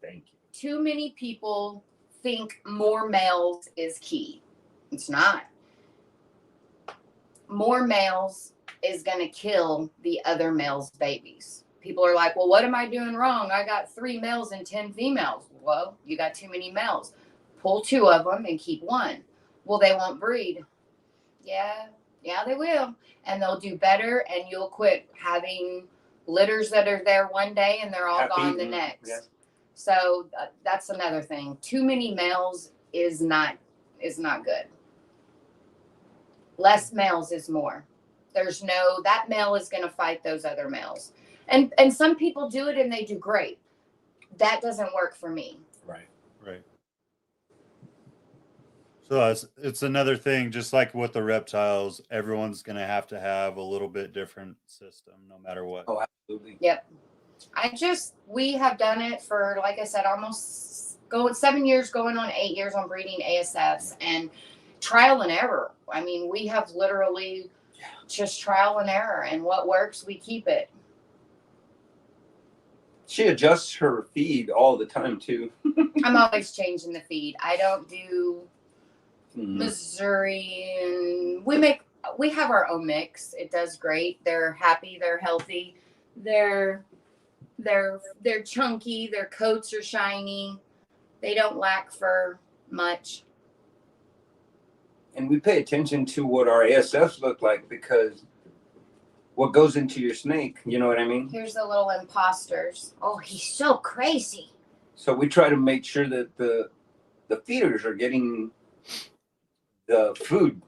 Thank you. too many people think more males is key. It's not. More males is going to kill the other males' babies. People are like, well, what am I doing wrong? I got 3 males and 10 females. Well, you got too many males. Pull 2 of them and keep 1. Well, they won't breed. Yeah, they will. And they'll do better, and you'll quit having litters that are there one day and they're all gone the next. Yeah. So that's another thing. Too many males is not good. Less males is more. There's no, that male is going to fight those other males. And some people do it and they do great. That doesn't work for me. Right. Right. So it's another thing, just like with the reptiles, everyone's going to have a little bit different system no matter what. Oh, absolutely. Yep. We have done it for, like I said, almost 7 years, going on 8 years on breeding ASFs, and trial and error. I mean, we have literally just trial and error, and what works, we keep it. She adjusts her feed all the time too. I'm always changing the feed. I don't do Missouri, and we have our own mix. It does great. They're happy, they're healthy, they're chunky, their coats are shiny, they don't lack for much. And we pay attention to what our ASFs look like, because what goes into your snake, you know what I mean? Here's the little imposters. Oh, he's so crazy. So we try to make sure that the feeders are getting the food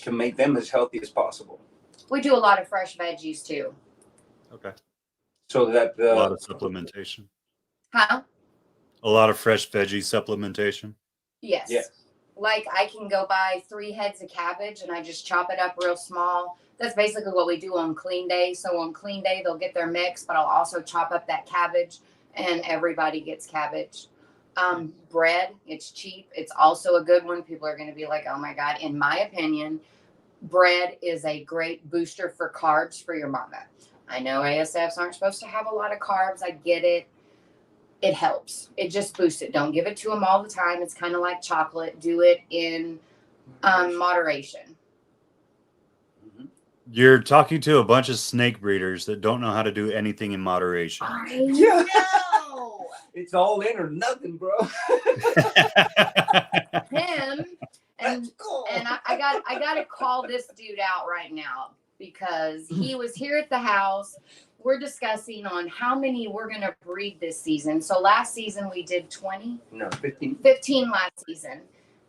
to make them as healthy as possible. We do a lot of fresh veggies too. Okay. So that A lot of supplementation. Huh? A lot of fresh veggie supplementation. Yes. Yes. Like, I can go buy 3 heads of cabbage and I just chop it up real small. That's basically what we do on clean day. So on clean day, they'll get their mix, but I'll also chop up that cabbage and everybody gets cabbage. Bread, it's cheap. It's also a good one. People are going to be like, oh my God. In my opinion, bread is a great booster for carbs for your mama. I know ASFs aren't supposed to have a lot of carbs. I get it. It helps. It just boosts it. Don't give it to them all the time. It's kind of like chocolate. Do it in moderation. You're talking to a bunch of snake breeders that don't know how to do anything in moderation. I know. It's all in or nothing, bro. Him and I got to call this dude out right now, because he was here at the house. We're discussing on how many we're going to breed this season. So last season we did 20. No, 15. 15 last season.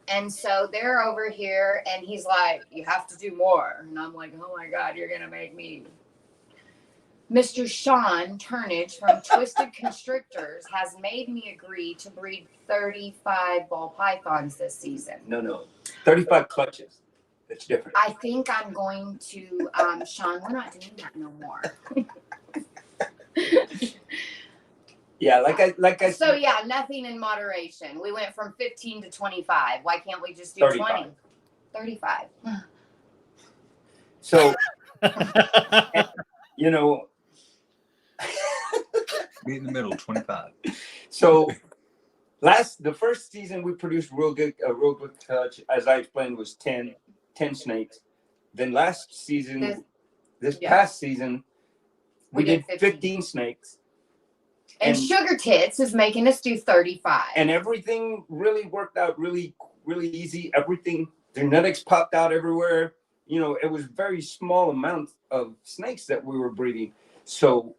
And so they're over here and he's like, you have to do more. And I'm like, oh my God, you're going to make me. Mr. Sean Turnage from Twisted Constrictors has made me agree to breed 35 ball pythons this season. No. 35 clutches. That's different. I think I'm going to, Sean, we're not doing that no more. Yeah, like I So yeah, nothing in moderation. We went from 15 to 25. Why can't we just do 35. 20? 35. So, you know, Be in the middle, 25. so the first season we produced real good clutch, as I explained, was 10 snakes. Then last season, this past season, we did 15 snakes. And Sugar Tits is making us do 35. And everything really worked out really, really easy. Everything, their genetics popped out everywhere. You know, it was very small amounts of snakes that we were breeding. So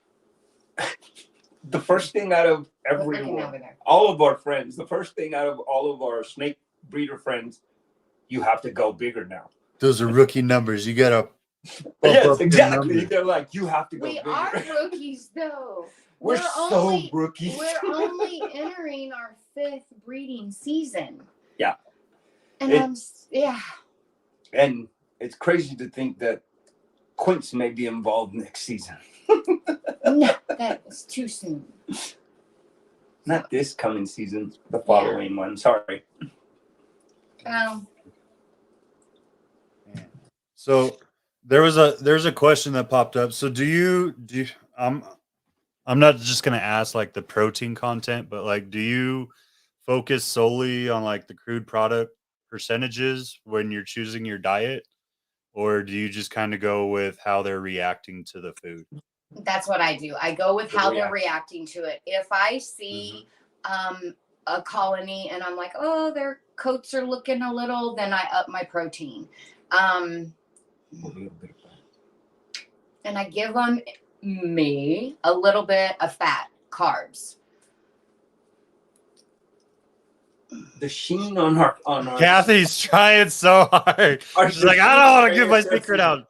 the first thing out of everyone, all of our friends, the first thing out of all of our snake breeder friends, you have to go bigger now. Those are rookie numbers. You got to. Yes, exactly. They're like, you have to go we bigger. are rookies, though. We're so rookies. We're only entering our 5th breeding season. Yeah. And And it's crazy to think that Quince may be involved next season. No, that was too soon. Not this coming season, the following one. Sorry. So there's a question that popped up. So do you I'm not just gonna ask like the protein content, but like, do you focus solely on like the crude product percentages when you're choosing your diet, or do you just kind of go with how they're reacting to the food? That's what I do. I go with how they're reacting to it. If I see a colony and I'm like, oh, their coats are looking a little, then I up my protein. And I give them a little bit of fat, carbs. The sheen on our Kathy's trying so hard. She's like, I don't want to give my secret out.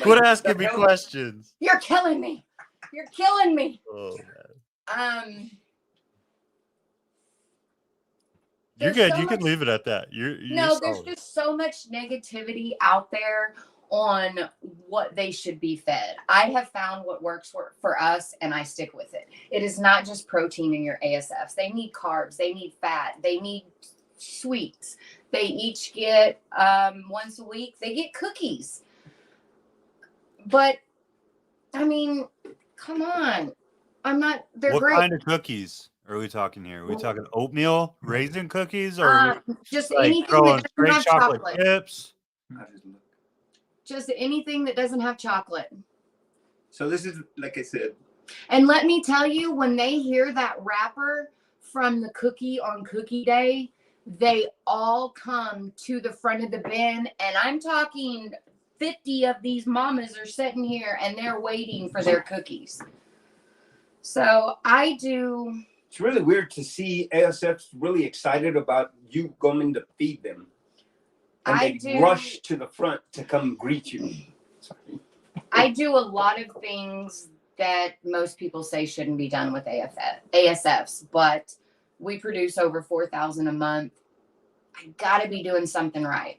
Quit asking me hell? questions. You're killing me. You're killing me. Oh, man. You're There's good. so You can much- leave it at that. You're No, there's solid. just so much negativity out there on what they should be fed. I have found what works for us, and I stick with it. It is not just protein in your ASFs. They need carbs. They need fat. They need sweets. They each get once a week. They get cookies. But I mean, come on. I'm not. They're What great. kind of cookies are we talking here? Are we talking oatmeal raisin cookies, or are we Just like anything throwing that doesn't straight have chocolate chocolate. chips? Just anything that doesn't have chocolate. So this is, like I said, And let me tell you, when they hear that wrapper from the cookie on cookie day, they all come to the front of the bin. And I'm talking 50 of these mamas are sitting here and they're waiting for their cookies. So I do. it's really weird to see ASFs really excited about you going to feed them. And I they do. rush to the front to come greet you. Sorry. I do a lot of things that most people say shouldn't be done with ASFs, but we produce over 4,000 a month. I gotta be doing something right.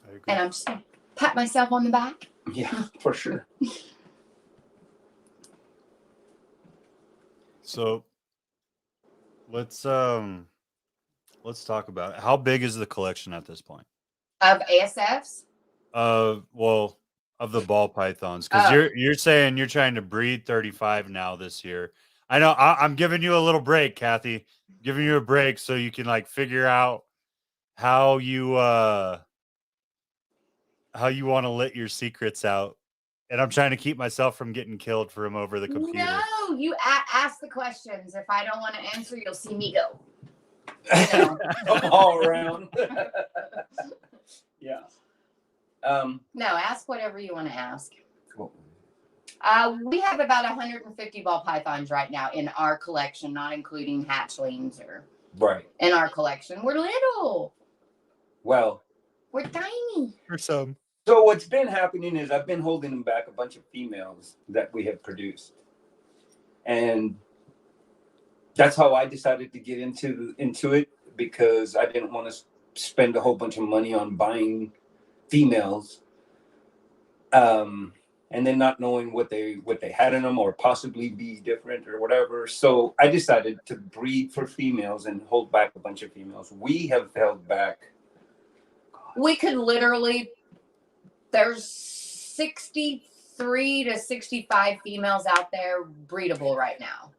I agree. And I'm just gonna pat myself on the back. Yeah, for sure. So let's talk about it. How big is the collection at this point? Of ASFs? Well, of the ball pythons, because you're saying you're trying to breed 35 now this year. I know I'm giving you a little break, Kathi. Giving you a break so you can like figure out how you want to let your secrets out. And I'm trying to keep myself from getting killed from over the computer. No, you ask the questions. If I don't want to answer, you'll see me go. You know. All around. Yeah. No, ask whatever you want to ask. Cool. We have about 150 ball pythons right now in our collection, not including hatchlings or Right. in our collection. We're little. Well, We're tiny. For some. so what's been happening is I've been holding back a bunch of females that we have produced. And that's how I decided to get into it, because I didn't want to spend a whole bunch of money on buying females. And then not knowing what they had in them, or possibly be different or whatever. So I decided to breed for females and hold back a bunch of females. We have held back. We could literally, there's 63 to 65 females out there breedable right now.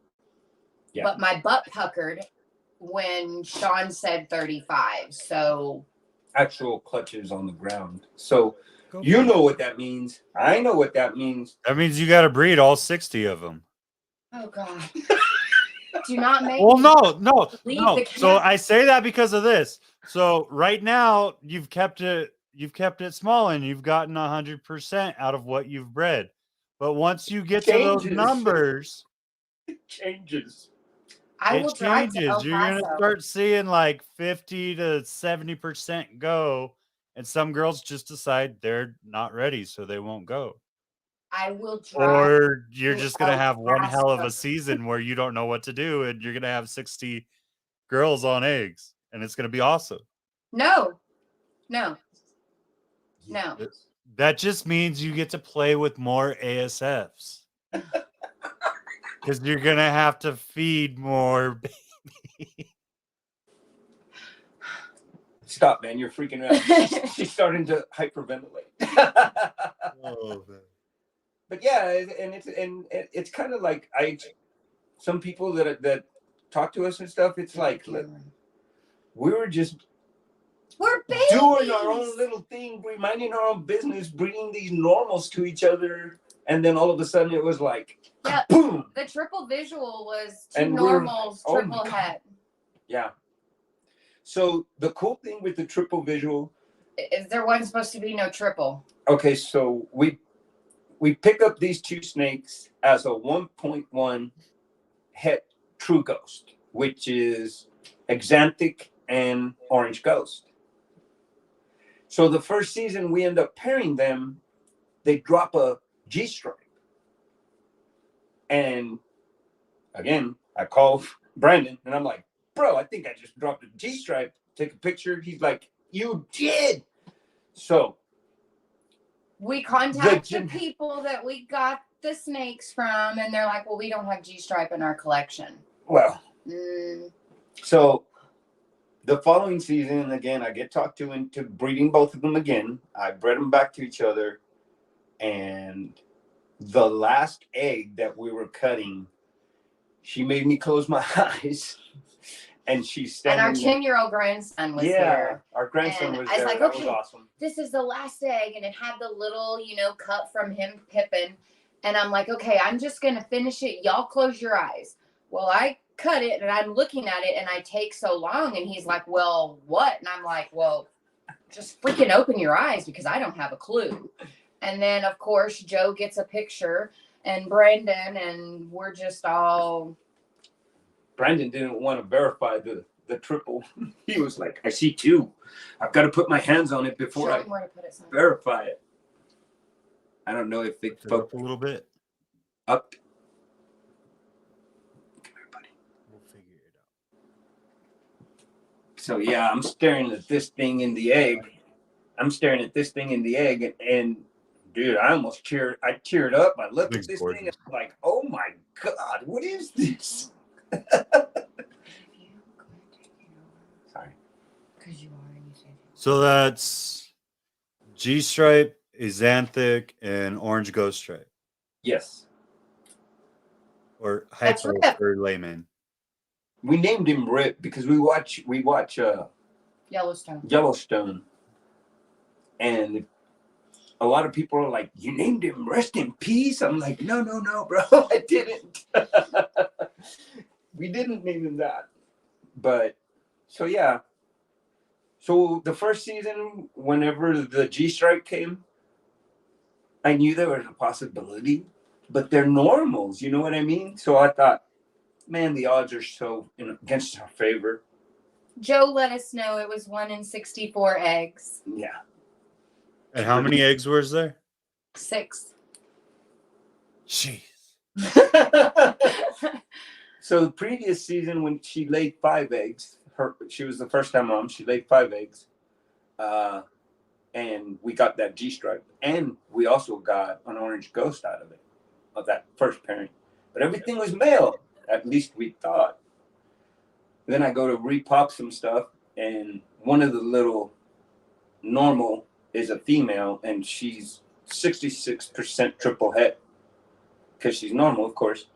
Yeah. But my butt puckered when Sean said 35. So Actual clutches on the ground. So you know what that means. I know what that means. That means you got to breed all 60 of them. oh God. Do not make Well, me no. leave the So camp. I say that because of this. So right now you've kept it small and you've gotten 100% out of what you've bred. But once you get to those Changes. numbers, It changes. I will it drive to El changes. You're going to Paso. start seeing like 50 to 70% go. And some girls just decide they're not ready, so they won't go. I will drive. Or you're to just going to El have one hell of a Paso. season where you don't know what to do, and you're going to have 60 girls on eggs, and it's going to be awesome. No. That just means you get to play with more ASFs. Because you're going to have to feed more babies. Stop, man. You're freaking out. She's starting to hyperventilate. Oh, man. But yeah, and it's kind of like some people that talk to us and stuff. It's like, look, we were just We're babies. doing our own little thing, minding our own business, bringing these normals to each other, and then all of a sudden it was like, Yeah, boom. the triple visual was two And normals, oh triple my head. Yeah. So the cool thing with the triple visual, Is there wasn't supposed to be no triple? okay, so we pick up these two snakes as a 1.1 het true ghost, which is Exanthic and Orange Ghost. So the first season we end up pairing them they drop a G-stripe. And again, I call Brandon and I'm like, bro, I think I just dropped a G-stripe. Take a picture. He's like, you did. So we contacted people that we got the snakes from, and they're like, well, we don't have G-stripe in our collection. Well, so the following season, again, I get talked to into breeding both of them again. I bred them back to each other. And the last egg that we were cutting, she made me close my eyes. And she's standing. And our 10-year-old grandson was here. Our grandson and was I was there. like, That okay, was awesome. This is the last egg. And it had the little, cut from him pippin. And I'm like, okay, I'm just going to finish it. Y'all close your eyes. Well, I cut it and I'm looking at it and I take so long. And he's like, well, what? And I'm like, well, just freaking open your eyes because I don't have a clue. And then, of course, Joe gets a picture and Brandon, and we're just all. Brandon didn't want to verify the triple. He was like, I see two. I've got to put my hands on it before I verify it. I don't know if it up a little bit. Up. Come here, buddy. We'll figure it out. So yeah, I'm staring at this thing in the egg. And dude, I almost cheered. I teared up. I looked at this thing and I'm like, oh my God, what is this? Sorry. So that's G-stripe, Xanthic, and orange ghost stripe. Yes. Or hypo for layman. We named him Rip because we watch Yellowstone. And a lot of people are like, you named him Rest in Peace? I'm like, no, bro, I didn't. We didn't name him that. But, so yeah. So the first season, whenever the G-stripe came, I knew there was a possibility. But they're normals, you know what I mean? So I thought, man, the odds are so against our favor. Joe let us know it was 1 in 64 eggs. Yeah. And how many eggs was there? 6. Jeez. So the previous season, when she laid 5 eggs, she was the first time mom. She laid 5 eggs, and we got that G-stripe, and we also got an orange ghost out of it, of that first parent. But everything was male. At least we thought. Then I go to repop some stuff, and one of the little normal is a female, and she's 66% triple het because she's normal, of course.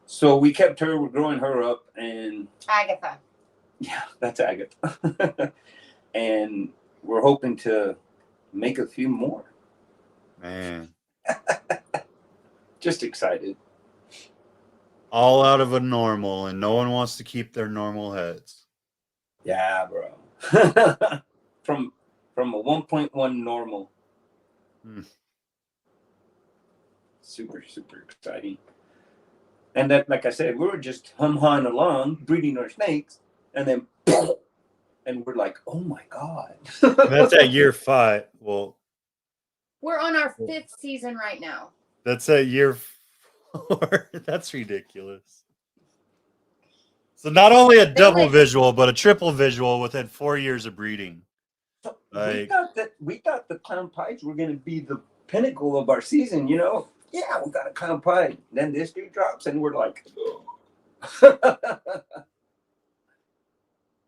So we kept her, we're growing her up, and Agatha. Yeah, that's Agatha. And we're hoping to make a few more. Man. Just excited. All out of a normal, and no one wants to keep their normal heads. Yeah, bro. From a 1.1 normal. Super, super exciting. And that, like I said, we were just hum-hawing along, breeding our snakes, and then, and we're like, oh my God. That's at year 5. Well, we're on our 5th season right now. That's at year 4. That's ridiculous. So not only a double visual, but a triple visual within 4 years of breeding. So we thought the clown pies were going to be the pinnacle of our season, you know? Yeah, we got a clown pie. Then this dude drops, and we're like,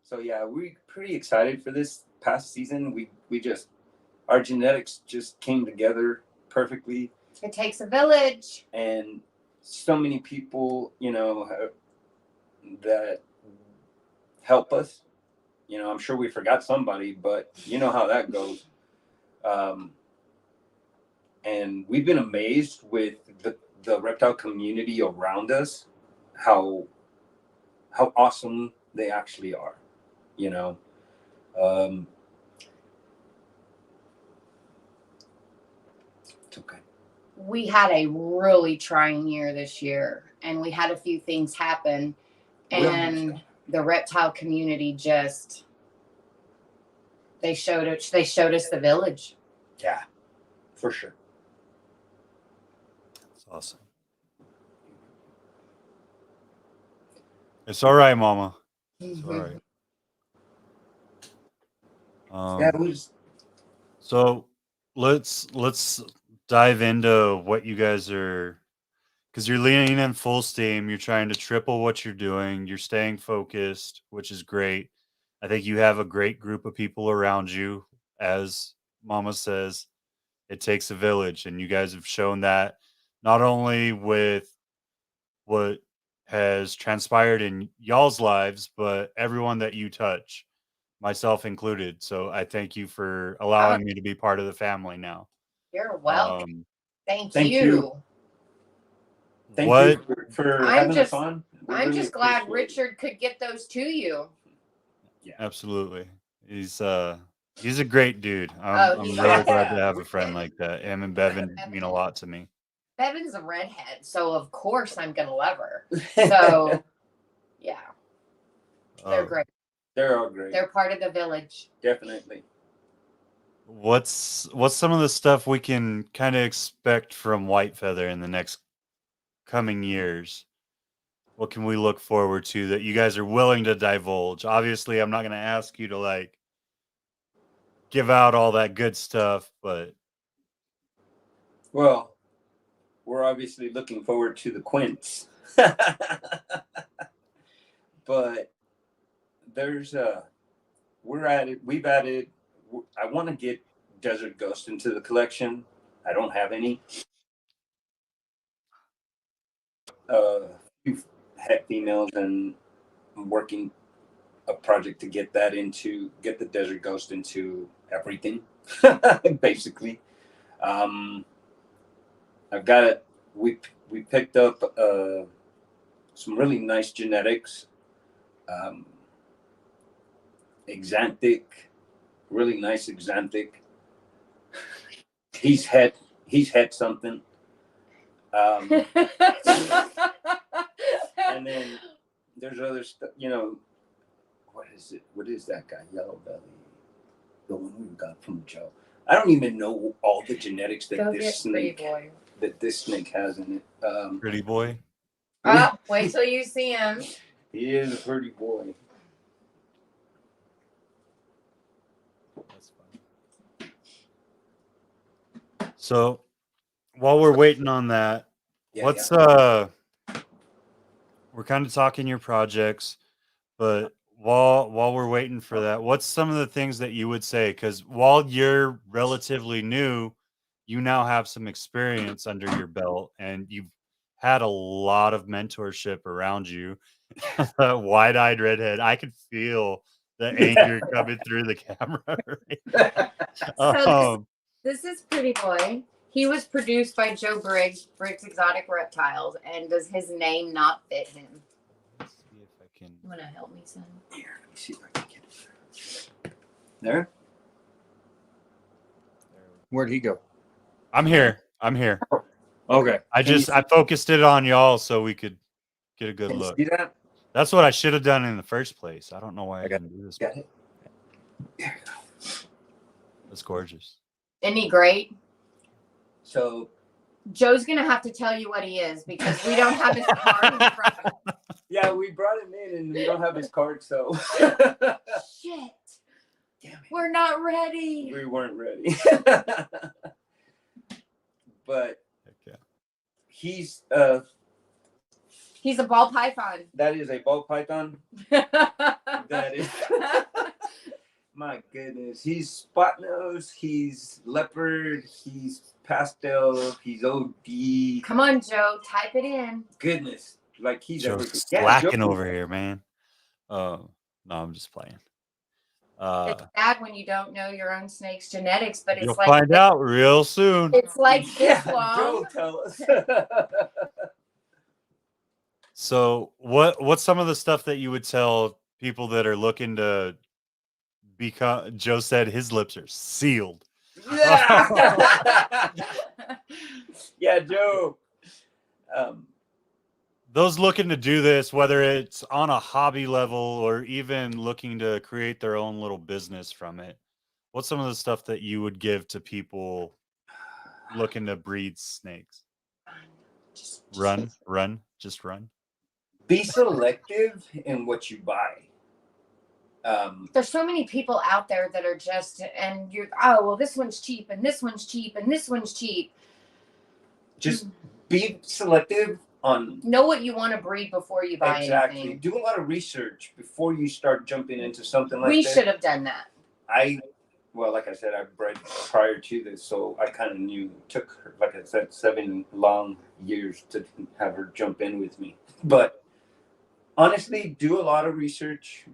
So yeah, we're pretty excited for this past season. We just, our genetics just came together perfectly. It takes a village. And so many people, you know, that help us. You know, I'm sure we forgot somebody, but you know how that goes. And we've been amazed with the reptile community around us, how awesome they actually are, you know. It's okay. We had a really trying year this year, and we had a few things happen, and the reptile community just, they showed us the village. Yeah, for sure. awesome. It's all right, Mama. It's all right. Yeah, it was. So let's dive into what you guys are, because you're leaning in full steam. You're trying to triple what you're doing. You're staying focused, which is great. I think you have a great group of people around you. As Mama says, it takes a village, and you guys have shown that not only with what has transpired in y'all's lives, but everyone that you touch, myself included. So I thank you for allowing me to be part of the family now. You're welcome. Thank thank you. you. Thank What? you for having us on. We I'm really just glad appreciate it. Richard could get those to you. Absolutely. He's a great dude. I'm he's really glad awesome. to have a friend like that. Him and Bevan mean a lot to me. Bevan's a redhead, so of course I'm gonna love her. So yeah, they're great. They're all great. They're part of the village. Definitely. What's some of the stuff we can kind of expect from Whitefeather in the next coming years? What can we look forward to that you guys are willing to divulge? Obviously, I'm not going to ask you to like give out all that good stuff, but well, we're obviously looking forward to the quints. But there's we've added, I want to get Desert Ghost into the collection. I don't have any. Few het females, and I'm working a project to get the Desert Ghost into everything, basically. I've got it. We picked up some really nice genetics. Exanthic, really nice exanthic. He's had something. And then there's other stuff, what is it? What is that guy? Yellow belly. The one we got from Joe. I don't even know all the genetics that this snake has in it. pretty boy. Wait till you see him. He is a pretty boy. That's fun. So while we're waiting on that, we're kind of talking your projects, but while we're waiting for that, what's some of the things that you would say? Because while you're relatively new, you now have some experience under your belt, and you've had a lot of mentorship around you. Wide-eyed redhead, I could feel the anger coming through the camera. Right? So this is Pretty Boy. He was produced by Joe Briggs Exotic Reptiles, and does his name not fit him? Let's see if I can. You want to help me, son? Here, let me see if I can get it. There? Where'd he go? I'm here. Okay. I focused it on y'all so we could get a good Can you look. see that? That's what I should have done in the first place. I don't know why I got didn't do this. Got it. There you go. That's gorgeous. Isn't he great? So Joe's gonna have to tell you what he is because we don't have his card in front. yeah, we brought him in and we don't have his card, so Shit. Damn it. We're not ready. We weren't ready. But he's a ball python. that is a ball python. That is my goodness. He's spot nose, he's leopard, he's pastel, he's OD. Come on, Joe, type it in. Goodness. Like he's Joe's everything. slacking Joe- over here, man. No, I'm just playing. It's bad when you don't know your own snake's genetics, but You'll it's like find out real soon. It's like Yeah, this long. Joe, tell us. So what's some of the stuff that you would tell people that are looking to become? Joe said his lips are sealed. Yeah, yeah, Joe. Those looking to do this, whether it's on a hobby level or even looking to create their own little business from it, what's some of the stuff that you would give to people looking to breed snakes? Just Run, run, just run. Be selective in what you buy. There's so many people out there that are just, and you're, oh, well, this one's cheap, and this one's cheap, and this one's cheap. Just be selective on. Know what you want to breed before you buy Exactly. anything. Do a lot of research before you start jumping into something like We this. should have done that. Well, like I said, I bred prior to this, so I kind of knew. It took her, like I said, 7 long years to have her jump in with me. But honestly, do a lot of research.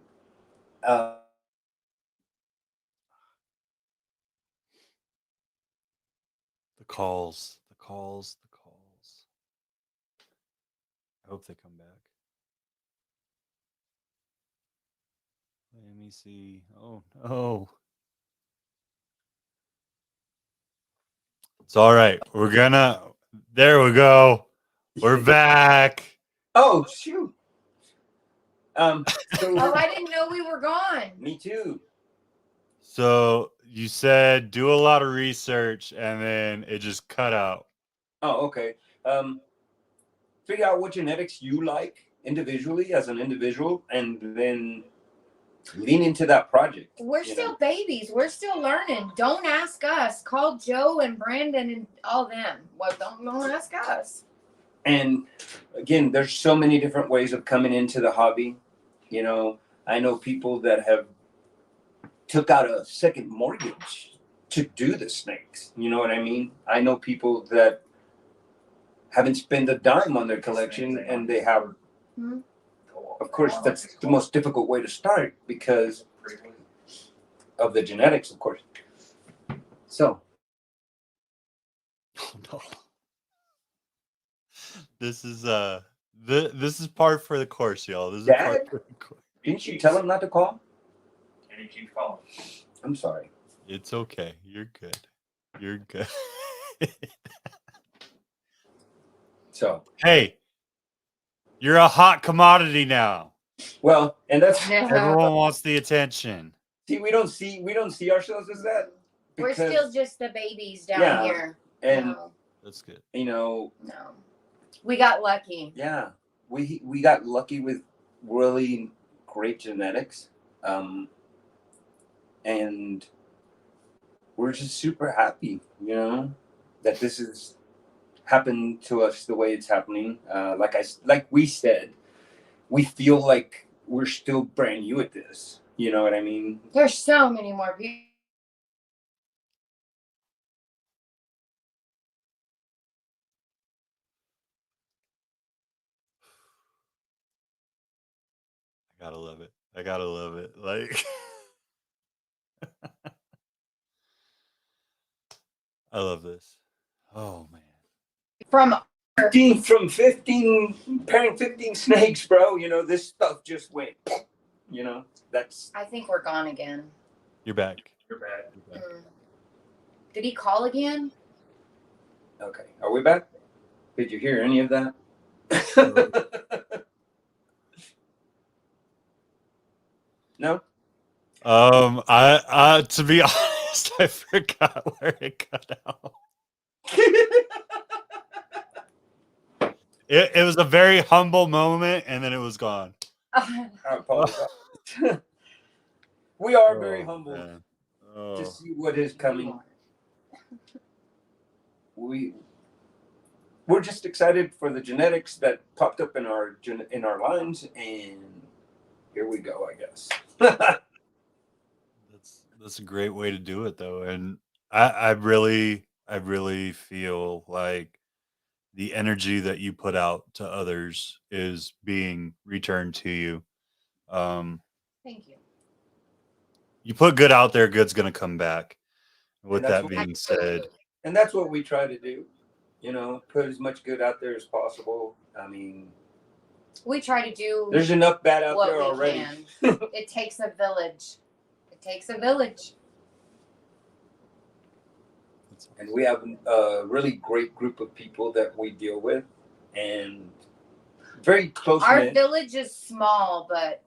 The calls, the calls, the calls. I hope they come back. Let me see. Oh no. It's all right. There we go. We're back. Oh shoot. Oh, So I didn't know we were gone. me too. So you said do a lot of research and then it just cut out. Oh, okay. Figure out what genetics you like individually as an individual, and then lean into that project. We're still babies. We're still learning. Don't ask us. Call Joe and Brandon and all them. Well, don't ask us. And again, there's so many different ways of coming into the hobby. You know, I know people that have took out a second mortgage to do the snakes. You know what I mean? I know people that haven't spent a dime on their collection, and they have. Hmm. Of course, that's the most difficult way to start because of the genetics, of course. So, Oh no. This is this is part for the course, y'all. This is Dad? part for the course. didn't you tell him not to call? And he keeps calling. I'm sorry. It's okay. You're good. You're good. So, Hey, you're a hot commodity now. well, and that's Everyone wants the attention. see, we don't see ourselves as that. We're because- still just the babies down Yeah. here. and No, That's good. you know, no. We got lucky. yeah, we got lucky with really great genetics, and we're just super happy, you know, that this has happened to us the way it's happening. Like we said, we feel like we're still brand new at this. You know what I mean? There's so many more people. I gotta love it. I gotta love it. Like I love this. Oh man. From 15 pairing 15 snakes, bro. You know, this stuff just went. You know, that's I think we're gone again. You're back. You're bad. You're back. Did he call again? okay. Are we back? Did you hear any of that? No. I to be honest, I forgot where it cut out. It was a very humble moment, and then it was gone. I apologize. We are very Oh, humbled man. to Oh. see what is coming. We're just excited for the genetics that popped up in our lines, and here we go, I guess. That's a great way to do it, though, and I really feel like the energy that you put out to others is being returned to you. Thank you. You put good out there, good's gonna come back. With And that's that what being said, And that's what we try to do. You know, put as much good out there as possible. I mean, We try to do there's enough bad out what there we already. can. It takes a village. It takes a village. And we have a really great group of people that we deal with, and very close Our knit. village is small, but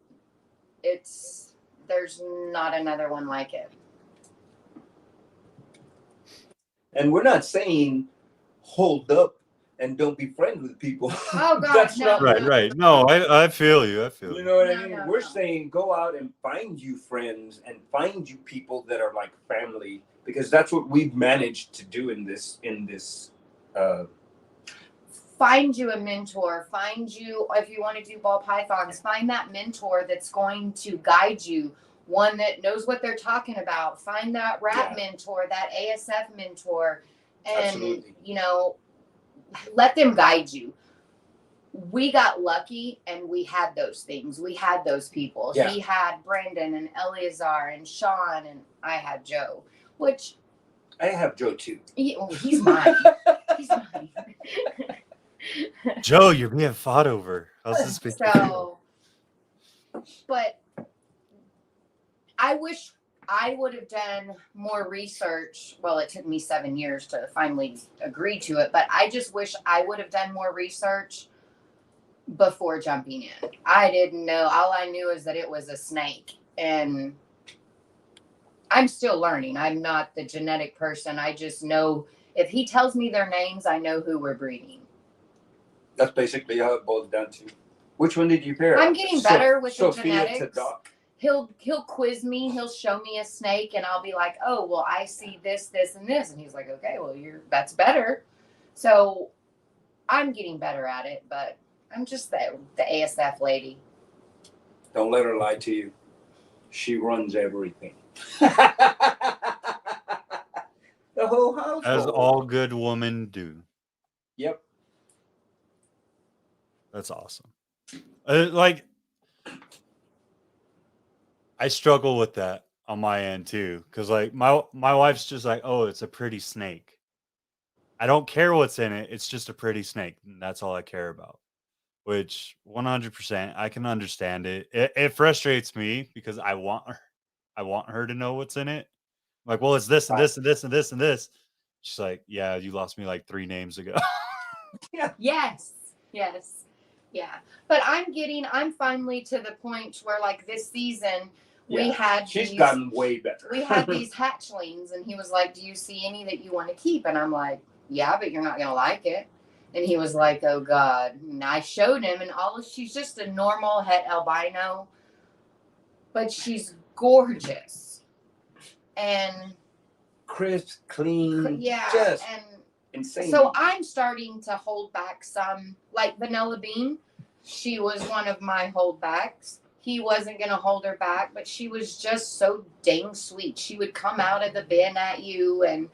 there's not another one like it. And we're not saying hold up and don't be friends with people. Oh, God, That's no. not Right, right. No, I feel you. I feel You you. know what I No, mean? no, We're no. saying go out and find you friends and find you people that are like family, because that's what we've managed to do in this Find you a mentor. Find you, if you want to do ball pythons, find that mentor that's going to guide you, one that knows what they're talking about. Find that rap mentor, that ASF mentor, and Absolutely. you know, let them guide you. We got lucky and we had those things. We had those people. Yeah. He had Brandon and Eleazar and Sean, and I had Joe, which I have Joe too. he's mine. He's mine. Joe, you're being fought over. How's this been? So, but I wish I would have done more research. Well, it took me 7 years to finally agree to it, but I just wish I would have done more research before jumping in. I didn't know. All I knew is that it was a snake, and I'm still learning. I'm not the genetic person. I just know if he tells me their names, I know who we're breeding. That's basically how it boils down to. Which one did you pair? I'm getting better with the Sophia genetics. to Doc. He'll quiz me. He'll show me a snake, and I'll be like, "Oh, well, I see this, this, and this." And he's like, "Okay, well, that's better." So I'm getting better at it, but I'm just the ASF lady. Don't let her lie to you. She runs everything. The whole house. As all good women do. Yep. That's awesome. Like, I struggle with that on my end too, because like my wife's just like, oh, it's a pretty snake. I don't care what's in it. It's just a pretty snake, and that's all I care about. Which 100%, I can understand it. It frustrates me because I want her to know what's in it. I'm like, well, it's this and this and this and this and this. She's like, yeah, you lost me like 3 names ago. Yes. Yeah. But I'm finally to the point where, like, this season, we had She's these, gotten way better. we had these hatchlings, and he was like, "Do you see any that you want to keep?" And I'm like, "Yeah, but you're not gonna like it." And he was like, "Oh God." And I showed him, and she's just a normal het albino, but she's gorgeous. And Crisp, clean. yeah, Just and insane. so I'm starting to hold back some, like Vanilla Bean. She was one of my holdbacks. He wasn't going to hold her back, but she was just so dang sweet. She would come out of the bin at you, and,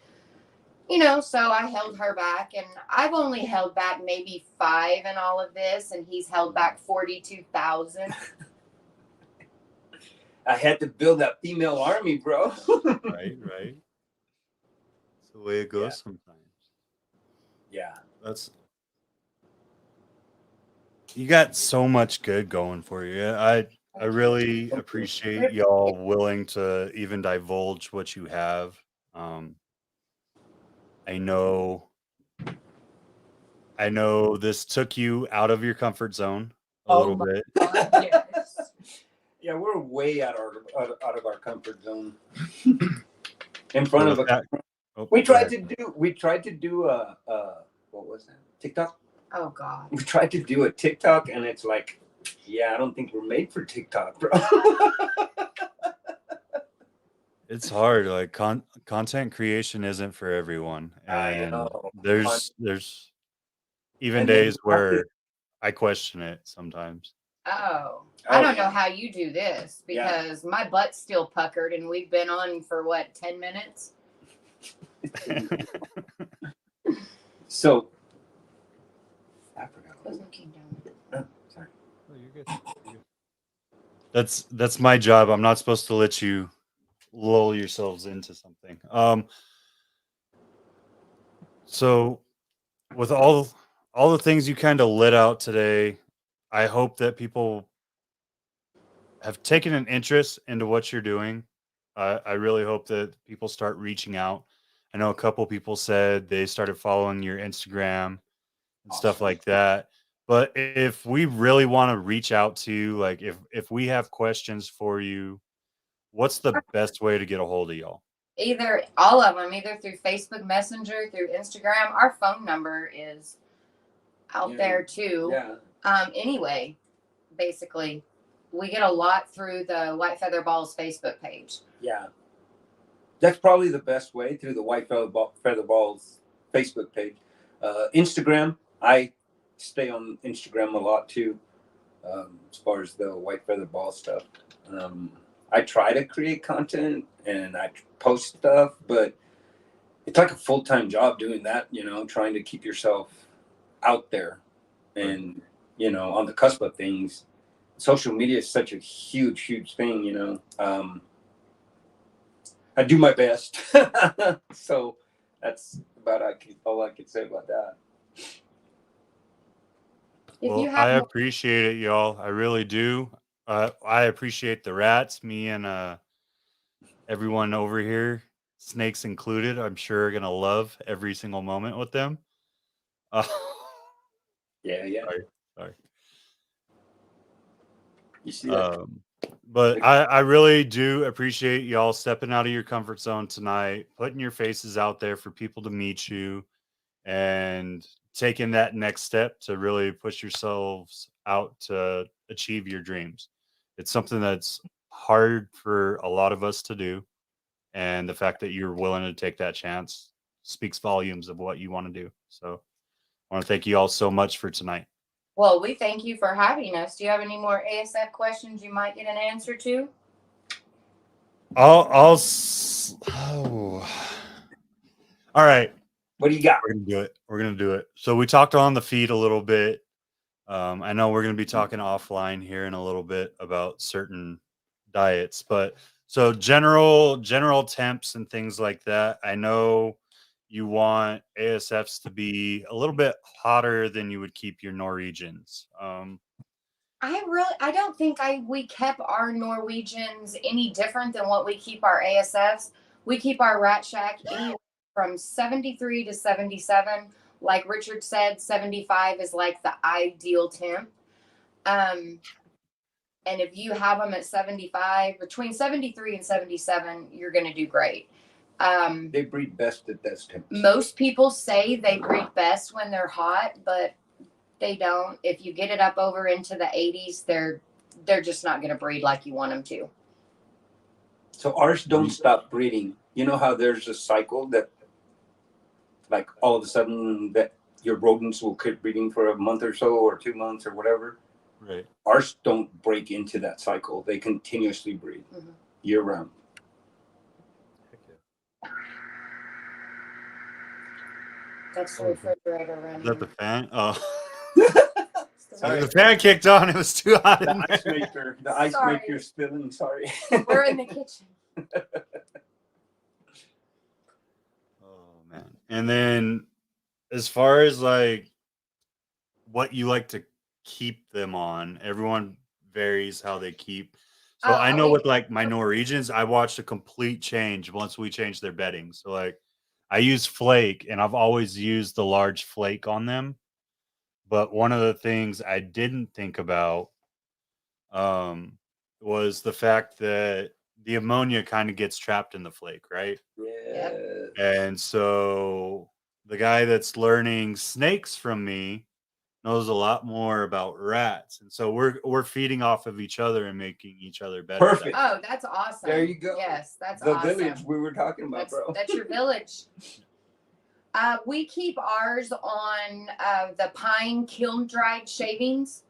so I held her back. And I've only held back maybe 5 in all of this, and he's held back 42,000. I had to build that female army, bro. Right. That's the way it goes sometimes. Yeah. You got so much good going for you. I really appreciate y'all willing to even divulge what you have. I know this took you out of your comfort zone a little bit. Yes. Yeah, we're way out of our comfort zone. In front of a. We tried to do a what was that? TikTok. Oh God. We tried to do a TikTok, and it's like, yeah, I don't think we're made for TikTok, bro. It's hard. Like content creation isn't for everyone. And I know. There's even And days then where I question it sometimes. Oh, I don't know how you do this, because my butt's still puckered, and we've been on for what, 10 minutes? So I forgot. I was looking down. Oh, sorry. Oh, you're good. That's my job. I'm not supposed to let you lull yourselves into something. So with all the things you kind of lit out today, I hope that people have taken an interest into what you're doing. I really hope that people start reaching out. I know a couple people said they started following your Instagram and stuff like that. But if we really want to reach out to you, like if we have questions for you, what's the best way to get a hold of y'all? Either all of them, either through Facebook Messenger, through Instagram. Our phone number is out Yeah. there too. Yeah. Anyway, basically, we get a lot through the White Feather Balls Facebook page. Yeah. That's probably the best way, through the White Feather Balls Facebook page. Instagram, I stay on Instagram a lot too, as far as the White Feather Ball stuff. I try to create content and I post stuff, but it's like a full-time job doing that, you know, trying to keep yourself out there and, you know, on the cusp of things. Social media is such a huge thing, you know. I do my best. So that's about all I can say about that. If Well, you I have appreciate it, y'all. I really do. I appreciate the rats, me and everyone over here, snakes included. I'm sure are gonna love every single moment with them. Uh, Yeah. sorry. You see that? But I really do appreciate y'all stepping out of your comfort zone tonight, putting your faces out there for people to meet you, and taking that next step to really push yourselves out to achieve your dreams. It's something that's hard for a lot of us to do. And the fact that you're willing to take that chance speaks volumes of what you want to do. So I want to thank you all so much for tonight. Well, we thank you for having us. Do you have any more ASF questions you might get an answer to? Oh, all right. What do you got? We're gonna do it. So we talked on the feed a little bit. I know we're gonna be talking offline here in a little bit about certain diets, but so general temps and things like that. I know you want ASFs to be a little bit hotter than you would keep your Norwegians. I don't think we kept our Norwegians any different than what we keep our ASFs. We keep our Rat Shack anywhere from 73 to 77. Like Richard said, 75 is like the ideal temp. And if you have them at 75, between 73 and 77, you're going to do great. They breed best at those temps. Most people say they breed best when they're hot, but they don't. If you get it up over into the 80s, they're just not going to breed like you want them to. So ours don't stop breeding. You know how there's a cycle that, like, all of a sudden that your rodents will quit breeding for a month or so, or 2 months or whatever. Right. Ours don't break into that cycle. They continuously breed year round. That's the refrigerator Is running. that the fan? Oh. Sorry. The fan kicked on. It was too hot. The ice maker. The ice Sorry. maker's spilling. Sorry. We're in the kitchen. Oh man. And then as far as like what you like to keep them on, everyone varies how they keep. So I know with like my Norwegians, I watched a complete change once we changed their bedding. So like I use flake and I've always used the large flake on them. But one of the things I didn't think about was the fact that the ammonia kind of gets trapped in the flake, right? Yeah. And so the guy that's learning snakes from me knows a lot more about rats. And so we're feeding off of each other and making each other better. Perfect. Oh, that's awesome. There you go. Yes, that's the awesome. village we were talking about, bro. That's your village. We keep ours on the pine kiln dried shavings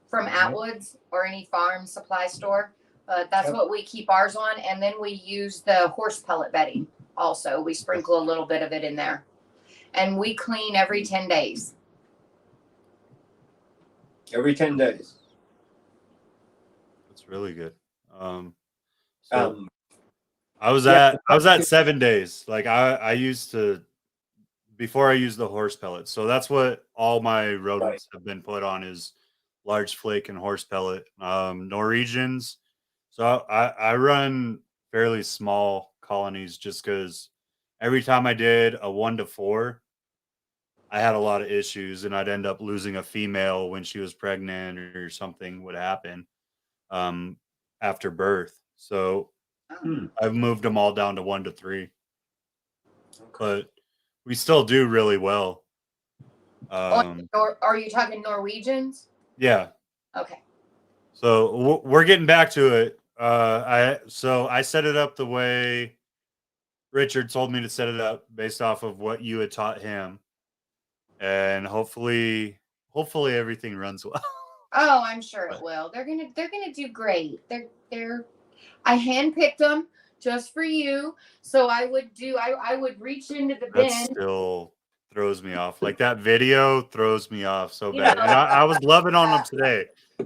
from Atwood's or any farm supply store. That's what we keep ours on. And then we use the horse pellet bedding also. We sprinkle a little bit of it in there. And we clean every 10 days. Every 10 days. That's really good. Um, I was at 7 days. Like I used to, before I used the horse pellets. So that's what all my rodents have been put on, is large flake and horse pellet. Norwegians. So I run fairly small colonies just because every time I did a 1 to 4, I had a lot of issues and I'd end up losing a female when she was pregnant or something would happen after birth. So I've moved them all down to 1 to 3. Okay. But we still do really well. Or are you talking Norwegians? Yeah. Okay. So we're getting back to it. I set it up the way Richard told me to set it up based off of what you had taught him, and hopefully everything runs well. Oh, I'm sure it will. They're gonna do great. I handpicked them just for you. So I would reach into the That bin. still throws me off. Like that video throws me off so You bad. know- And I was loving on them today.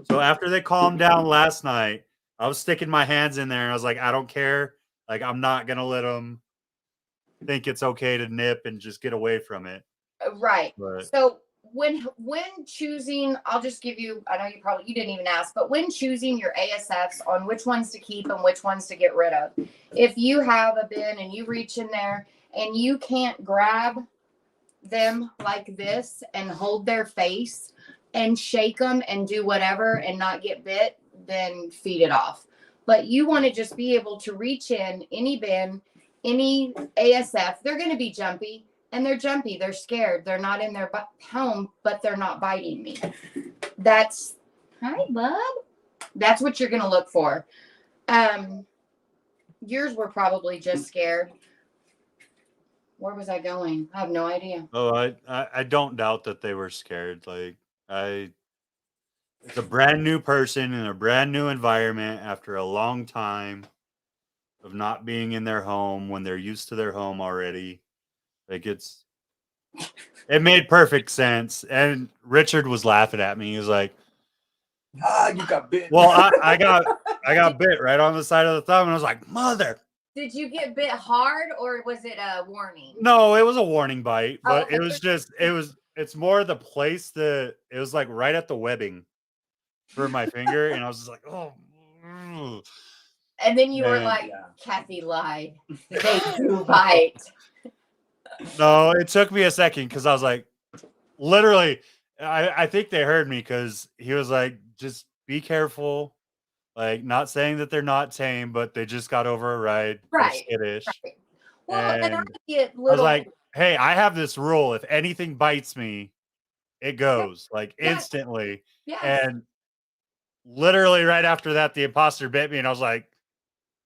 So after they calmed down last night, I was sticking my hands in there and I was like, I don't care. Like, I'm not gonna let them think it's okay to nip and just get away from it. Right. But So when choosing, I'll just give you, I know you didn't even ask, but when choosing your ASFs on which ones to keep and which ones to get rid of, if you have a bin and you reach in there and you can't grab them like this and hold their face and shake them and do whatever and not get bit, then feed it off. But you want to just be able to reach in any bin, any ASF. They're going to be jumpy. And they're jumpy. They're scared. They're not in their home, but they're not biting me. That's, hi, bud. That's what you're going to look for. Yours were probably just scared. Where was I going? I have no idea. I don't doubt that they were scared. Like it's a brand new person in a brand new environment after a long time of not being in their home when they're used to their home already. Like it made perfect sense. And Richard was laughing at me. He was like, You got bit. well, I got bit right on the side of the thumb. And I was like, mother. Did you get bit hard or was it a warning? No, it was a warning bite, but okay. it's more the place that it was like right at the webbing for my finger. And I was just like, oh. And then you were like, Kathi lied. They do bite. No, it took me a second because I was like, literally, I think they heard me because he was like, just be careful. Like, not saying that they're not tame, but they just got over a ride. Right. They're skittish. Right. Well, and I And get I was little. like, hey, I have this rule. If anything bites me, it goes like instantly. Yes. And literally right after that, the imposter bit me, and I was like,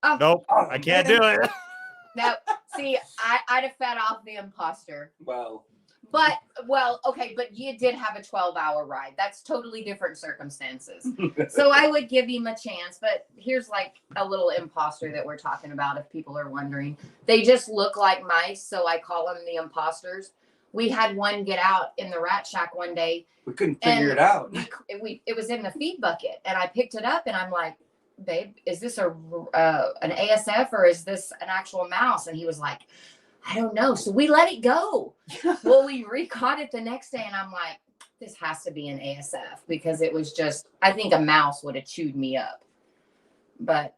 Oh, nope, I can't do it. no, see, I'd have fed off the imposter. Wow. But, well, okay, but you did have a 12-hour ride. That's totally different circumstances. So I would give him a chance. But here's like a little imposter that we're talking about, if people are wondering. They just look like mice, so I call them the imposters. We had one get out in the rat shack one day. We couldn't figure it out. It was in the feed bucket, and I picked it up, and I'm like, babe, is this an ASF or is this an actual mouse? And he was like, I don't know. So we let it go. Well, we recaught it the next day, and I'm like, this has to be an ASF because it was just, I think a mouse would have chewed me up. But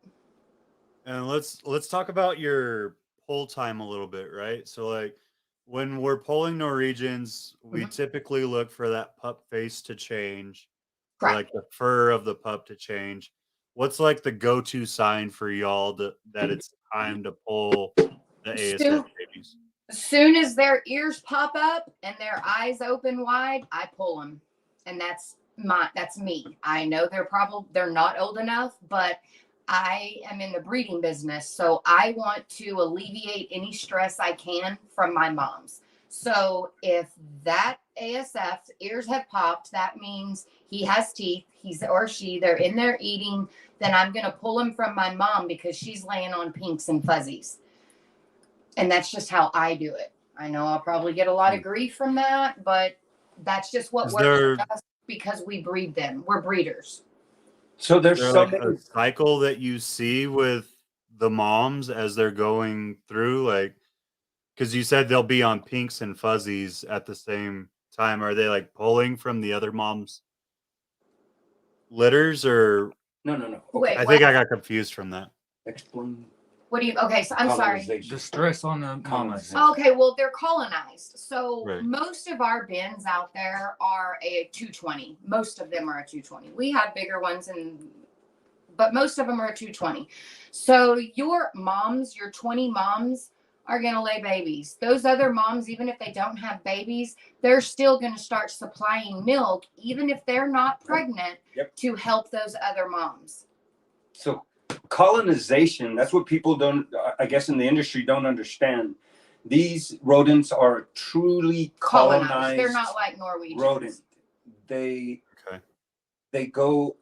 and let's talk about your pull time a little bit, right? So like when we're pulling Norwegians, we typically look for that pup face to change, or like the fur of the pup to change. What's like the go-to sign for y'all that it's time to pull the ASF babies? As soon as their ears pop up and their eyes open wide, I pull them. And that's me. I know they're not old enough, but I am in the breeding business. So I want to alleviate any stress I can from my moms. So if that ASF's ears have popped, that means he has teeth, they're in there eating, then I'm going to pull him from my mom because she's laying on pinks and fuzzies. And that's just how I do it. I know I'll probably get a lot of grief from that, but that's just what works for us because we breed them. We're breeders. So there's like a cycle that you see with the moms as they're going through, like, because you said they'll be on pinks and fuzzies at the same time. Are they like pulling from the other mom's litters or? No. Okay. Wait, I think I got confused from that. Explain. What do you? Okay, so I'm sorry. The stress on the mamas. Okay, well they're colonized. So Right. most of our bins out there are a 220. Most of them are a 220. We have bigger ones, but most of them are a 220. So your 20 moms are going to lay babies. Those other moms, even if they don't have babies, they're still going to start supplying milk, even if they're not pregnant, to help those other moms. So colonization, that's what people don't, I guess in the industry don't understand. These rodents are truly colonized. They're not like Norwegians. Rodent. They go,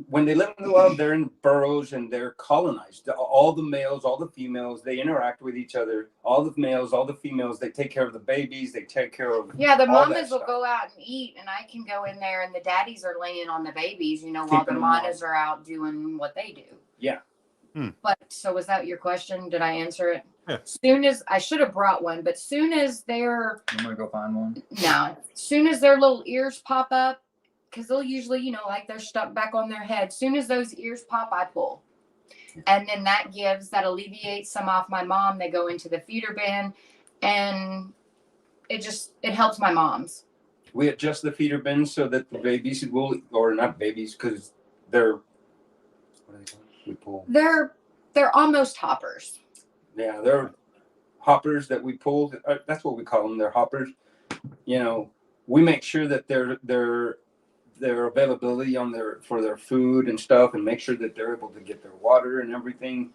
when they live in the wild, they're in burrows and they're colonized. All the males, all the females, they interact with each other. All the males, all the females, they take care of the babies. They take care of the mamas will go out and eat, and I can go in there, and the daddies are laying on the babies, you know, while the mamas are out doing what they do. Yeah. But so was that your question? Did I answer it? Yeah. Soon as I should have brought one, but soon as they're I'm gonna go find one. no, soon as their little ears pop up, because they'll usually, you know, like they're stuck back on their head. Soon as those ears pop, I pull. And then that alleviates some off my mom. They go into the feeder bin, and it helps my moms. We adjust the feeder bin so that the babies will, or not babies, because they're, what are they called? We pull. They're almost hoppers. Yeah, they're hoppers that we pull. That's what we call them. They're hoppers. You know, we make sure that their availability for their food and stuff, and make sure that they're able to get their water and everything,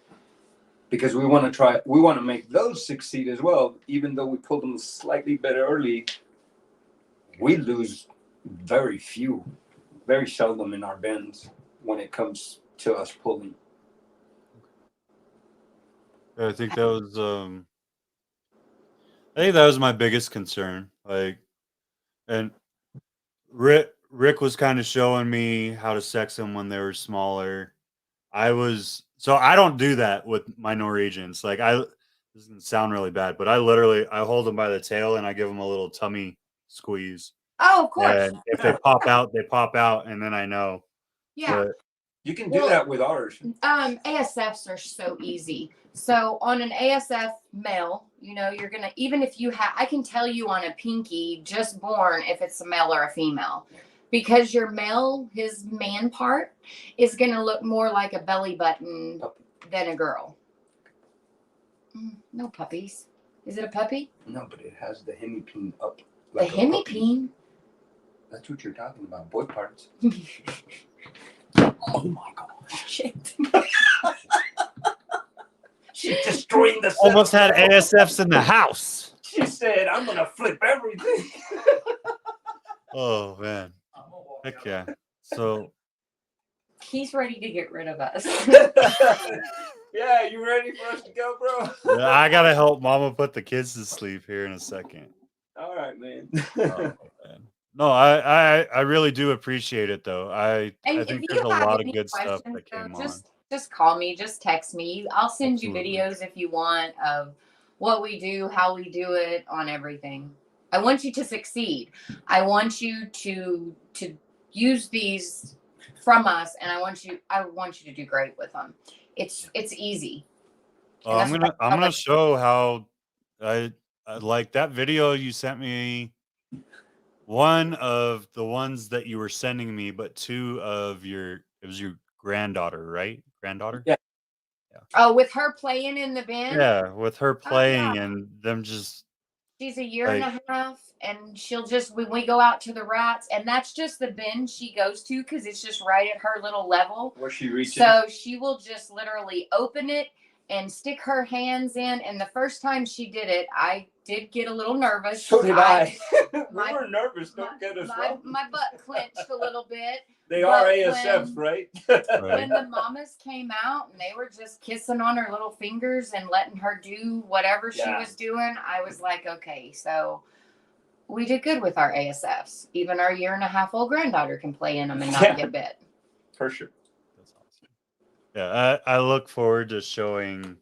because we want to make those succeed as well. Even though we pull them slightly bit early, we lose very seldom in our bins when it comes to us pulling. I think that was my biggest concern. Like, and Rick was kind of showing me how to sex them when they were smaller. So I don't do that with my Norwegians. Like, this doesn't sound really bad, but I hold them by the tail and I give them a little tummy squeeze. Oh, of course. And if they pop out, they pop out, and then I know. Yeah. But you can do that with ours. ASFs are so easy. So on an ASF male, you know, you're gonna, even if you I can tell you on a pinky just born if it's a male or a female, because your male, his man part is gonna look more like a belly button than a girl. No puppies. Is it a puppy? No, but it has the hemipene up. Like the hemipene? That's what you're talking about, boy parts. Oh my gosh. Shit. She's destroying the almost had ASFs in the house. She said, I'm going to flip everything. Oh, man. Heck yeah. So he's ready to get rid of us. Yeah, you ready for us to go, bro? yeah, I got to help Mama put the kids to sleep here in a second. All right, man. Oh, man. No, I really do appreciate it, though. I think there's a lot of good stuff that came on. Just call me, just text me. I'll send you videos if you want of what we do, how we do it, on everything. I want you to succeed. I want you to use these from us, and I want you to do great with them. It's easy. I'm gonna show how I like that video you sent me. One of the ones that you were sending me, but two of it was your granddaughter, right? Granddaughter? Yeah. Oh, with her playing in the bin? Yeah, with her playing and them just. She's a year and a half, and she'll just, when we go out to the rats, and that's just the bin she goes to because it's just right at her little level. Where she reaches. So she will just literally open it and stick her hands in. And the first time she did it, I did get a little nervous. So did I. We were nervous. Don't get us wrong. My butt clenched a little bit. They are ASFs, right? When the mamas came out and they were just kissing on her little fingers and letting her do whatever she was doing, I was like, okay, so we did good with our ASFs. Even our 1.5-year-old granddaughter can play in them and not get bit. For sure. That's awesome. Yeah, I look forward to showing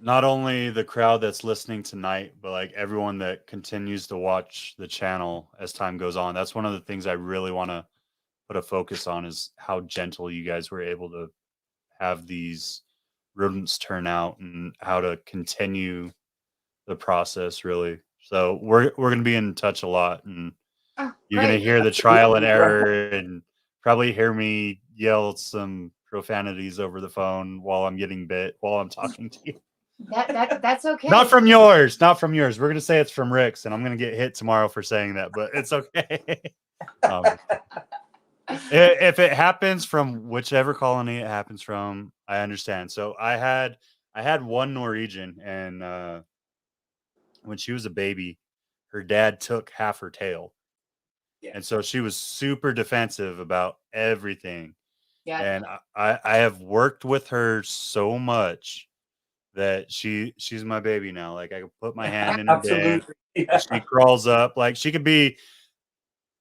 not only the crowd that's listening tonight, but like everyone that continues to watch the channel as time goes on. That's one of the things I really want to put a focus on, is how gentle you guys were able to have these rodents turn out and how to continue the process, really. So we're going to be in touch a lot, and you're going to hear the trial and error and probably hear me yell some profanities over the phone while I'm getting bit, while I'm talking to you. That's okay. Not from yours. Not from yours. We're gonna say it's from Rick's, and I'm gonna get hit tomorrow for saying that, but it's okay. If it happens from whichever colony it happens from, I understand. So I had one Norwegian, and when she was a baby, her dad took half her tail. Yeah. And so she was super defensive about everything. Yeah. And I have worked with her so much that she's my baby now. Like I can put my hand in her bed. Absolutely. Yeah. She crawls up. Like she could be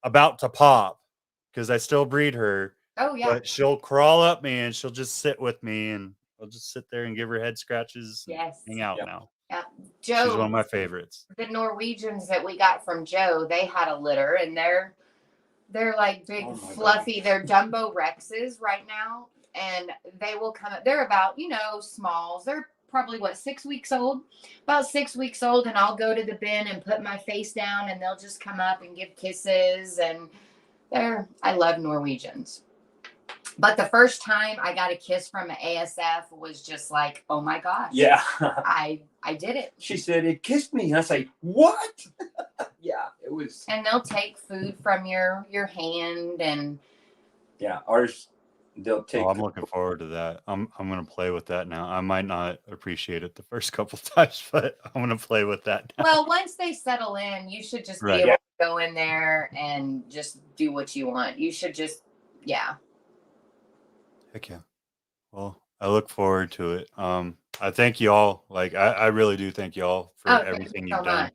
about to pop because I still breed her. Oh yeah. But she'll crawl up me and she'll just sit with me and I'll just sit there and give her head scratches and Yes. hang out Yeah. now. Yeah. She's one Joe, of my favorites. the Norwegians that we got from Joe, they had a litter and they're like big, Oh my fluffy. They're Dumbo Rexes right now, and they will come up. They're about, smalls. They're probably 6 weeks old, about 6 weeks old, and I'll go to the bin and put my face down, and they'll just come up and give kisses, and I love Norwegians. But the first time I got a kiss from an ASF was just like, oh my gosh. Yeah. I did it. She said it kissed me. And I say, what? Yeah, it was. And they'll take food from your hand, and Yeah, ours. They'll take. Oh, I'm looking forward to that. I'm gonna play with that now. I might not appreciate it the first couple times, but I'm gonna play with that now. well, once they settle in, you should just Right. be able to go in there and just do what you want. You should just, yeah. Heck yeah. Well, I look forward to it. I thank you all. Like I really do thank you all for Thank everything you so you've done. much.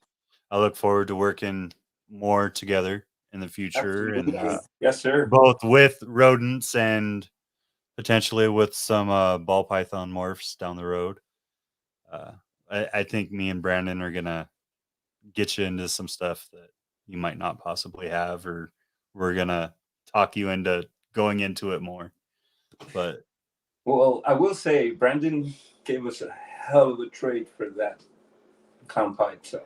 I look forward to working more together in the future and Absolutely. Yes, sir. both with rodents and potentially with some ball python morphs down the road. I think me and Brandon are gonna get you into some stuff that you might not possibly have, or we're gonna talk you into going into it more. But Well, I will say, Brandon gave us a hell of a trade for that clown pipe. So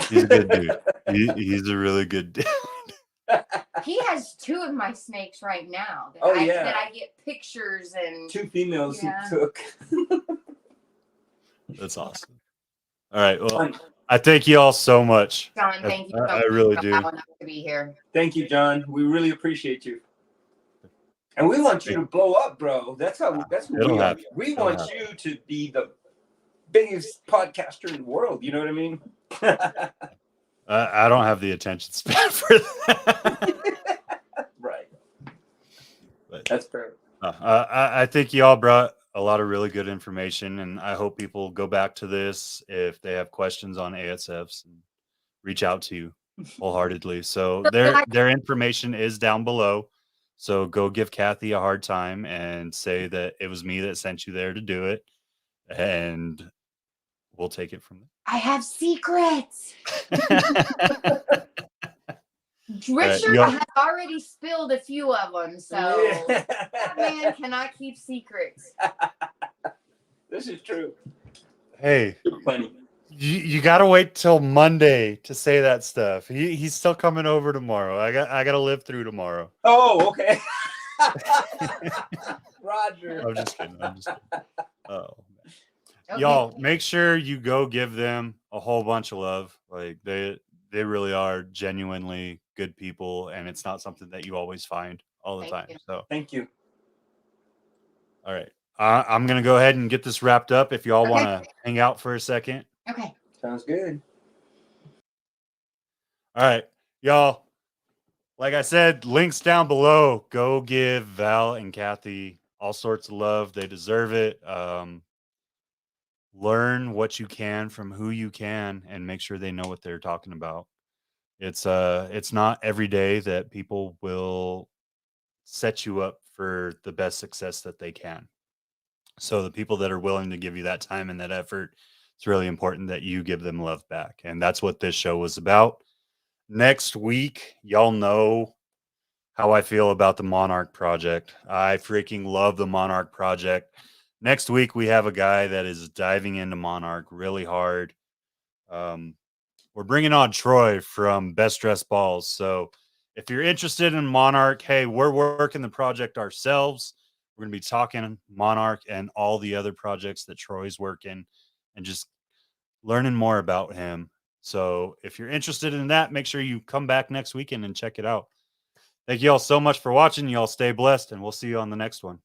he's a good dude. He's a really good dude. He has 2 of my snakes right now that, Oh, I, yeah. that I get pictures and 2 females Yeah. he took. That's awesome. All right. Well, Fun. I thank you all so much. John, thank you so I much really for do. allowing us to be here. Thank you, John. We really appreciate you. And we want you to blow up, bro. That's who It'll we are. happen. We It'll want happen. you to be the biggest podcaster in the world. You know what I mean? I don't have the attention span for that. Right. But That's fair. I think you all brought a lot of really good information, and I hope people go back to this if they have questions on ASFs and reach out to you wholeheartedly. So their information is down below. So go give Kathi a hard time and say that it was me that sent you there to do it, and we'll take it from I have secrets. there. Richard y'all- has already spilled a few of them, so that man cannot keep secrets. This is true. Hey, Funny. you got to wait till Monday to say that stuff. He's still coming over tomorrow. I got to live through tomorrow. Oh, okay. Roger. I'm just kidding. Oh, Okay. y'all, make sure you go give them a whole bunch of love. Like they really are genuinely good people, and it's not something that you always find all the Thank time. you. So, Thank you. all right, I'm gonna go ahead and get this wrapped up. If y'all Okay. want to hang out for a second. Okay. Sounds good. All right, y'all. Like I said, links down below. Go give Val and Kathi all sorts of love. They deserve it. Learn what you can from who you can, and make sure they know what they're talking about. It's not every day that people will set you up for the best success that they can. So the people that are willing to give you that time and that effort, it's really important that you give them love back. And that's what this show was about. Next week, y'all know how I feel about the Monarch Project. I freaking love the Monarch Project. Next week, we have a guy that is diving into Monarch really hard. We're bringing on Troy from Best Dressed Balls. So if you're interested in Monarch, hey, we're working the project ourselves. We're going to be talking Monarch and all the other projects that Troy's working and just learning more about him. So if you're interested in that, make sure you come back next weekend and check it out. Thank you all so much for watching. You all stay blessed, and we'll see you on the next one.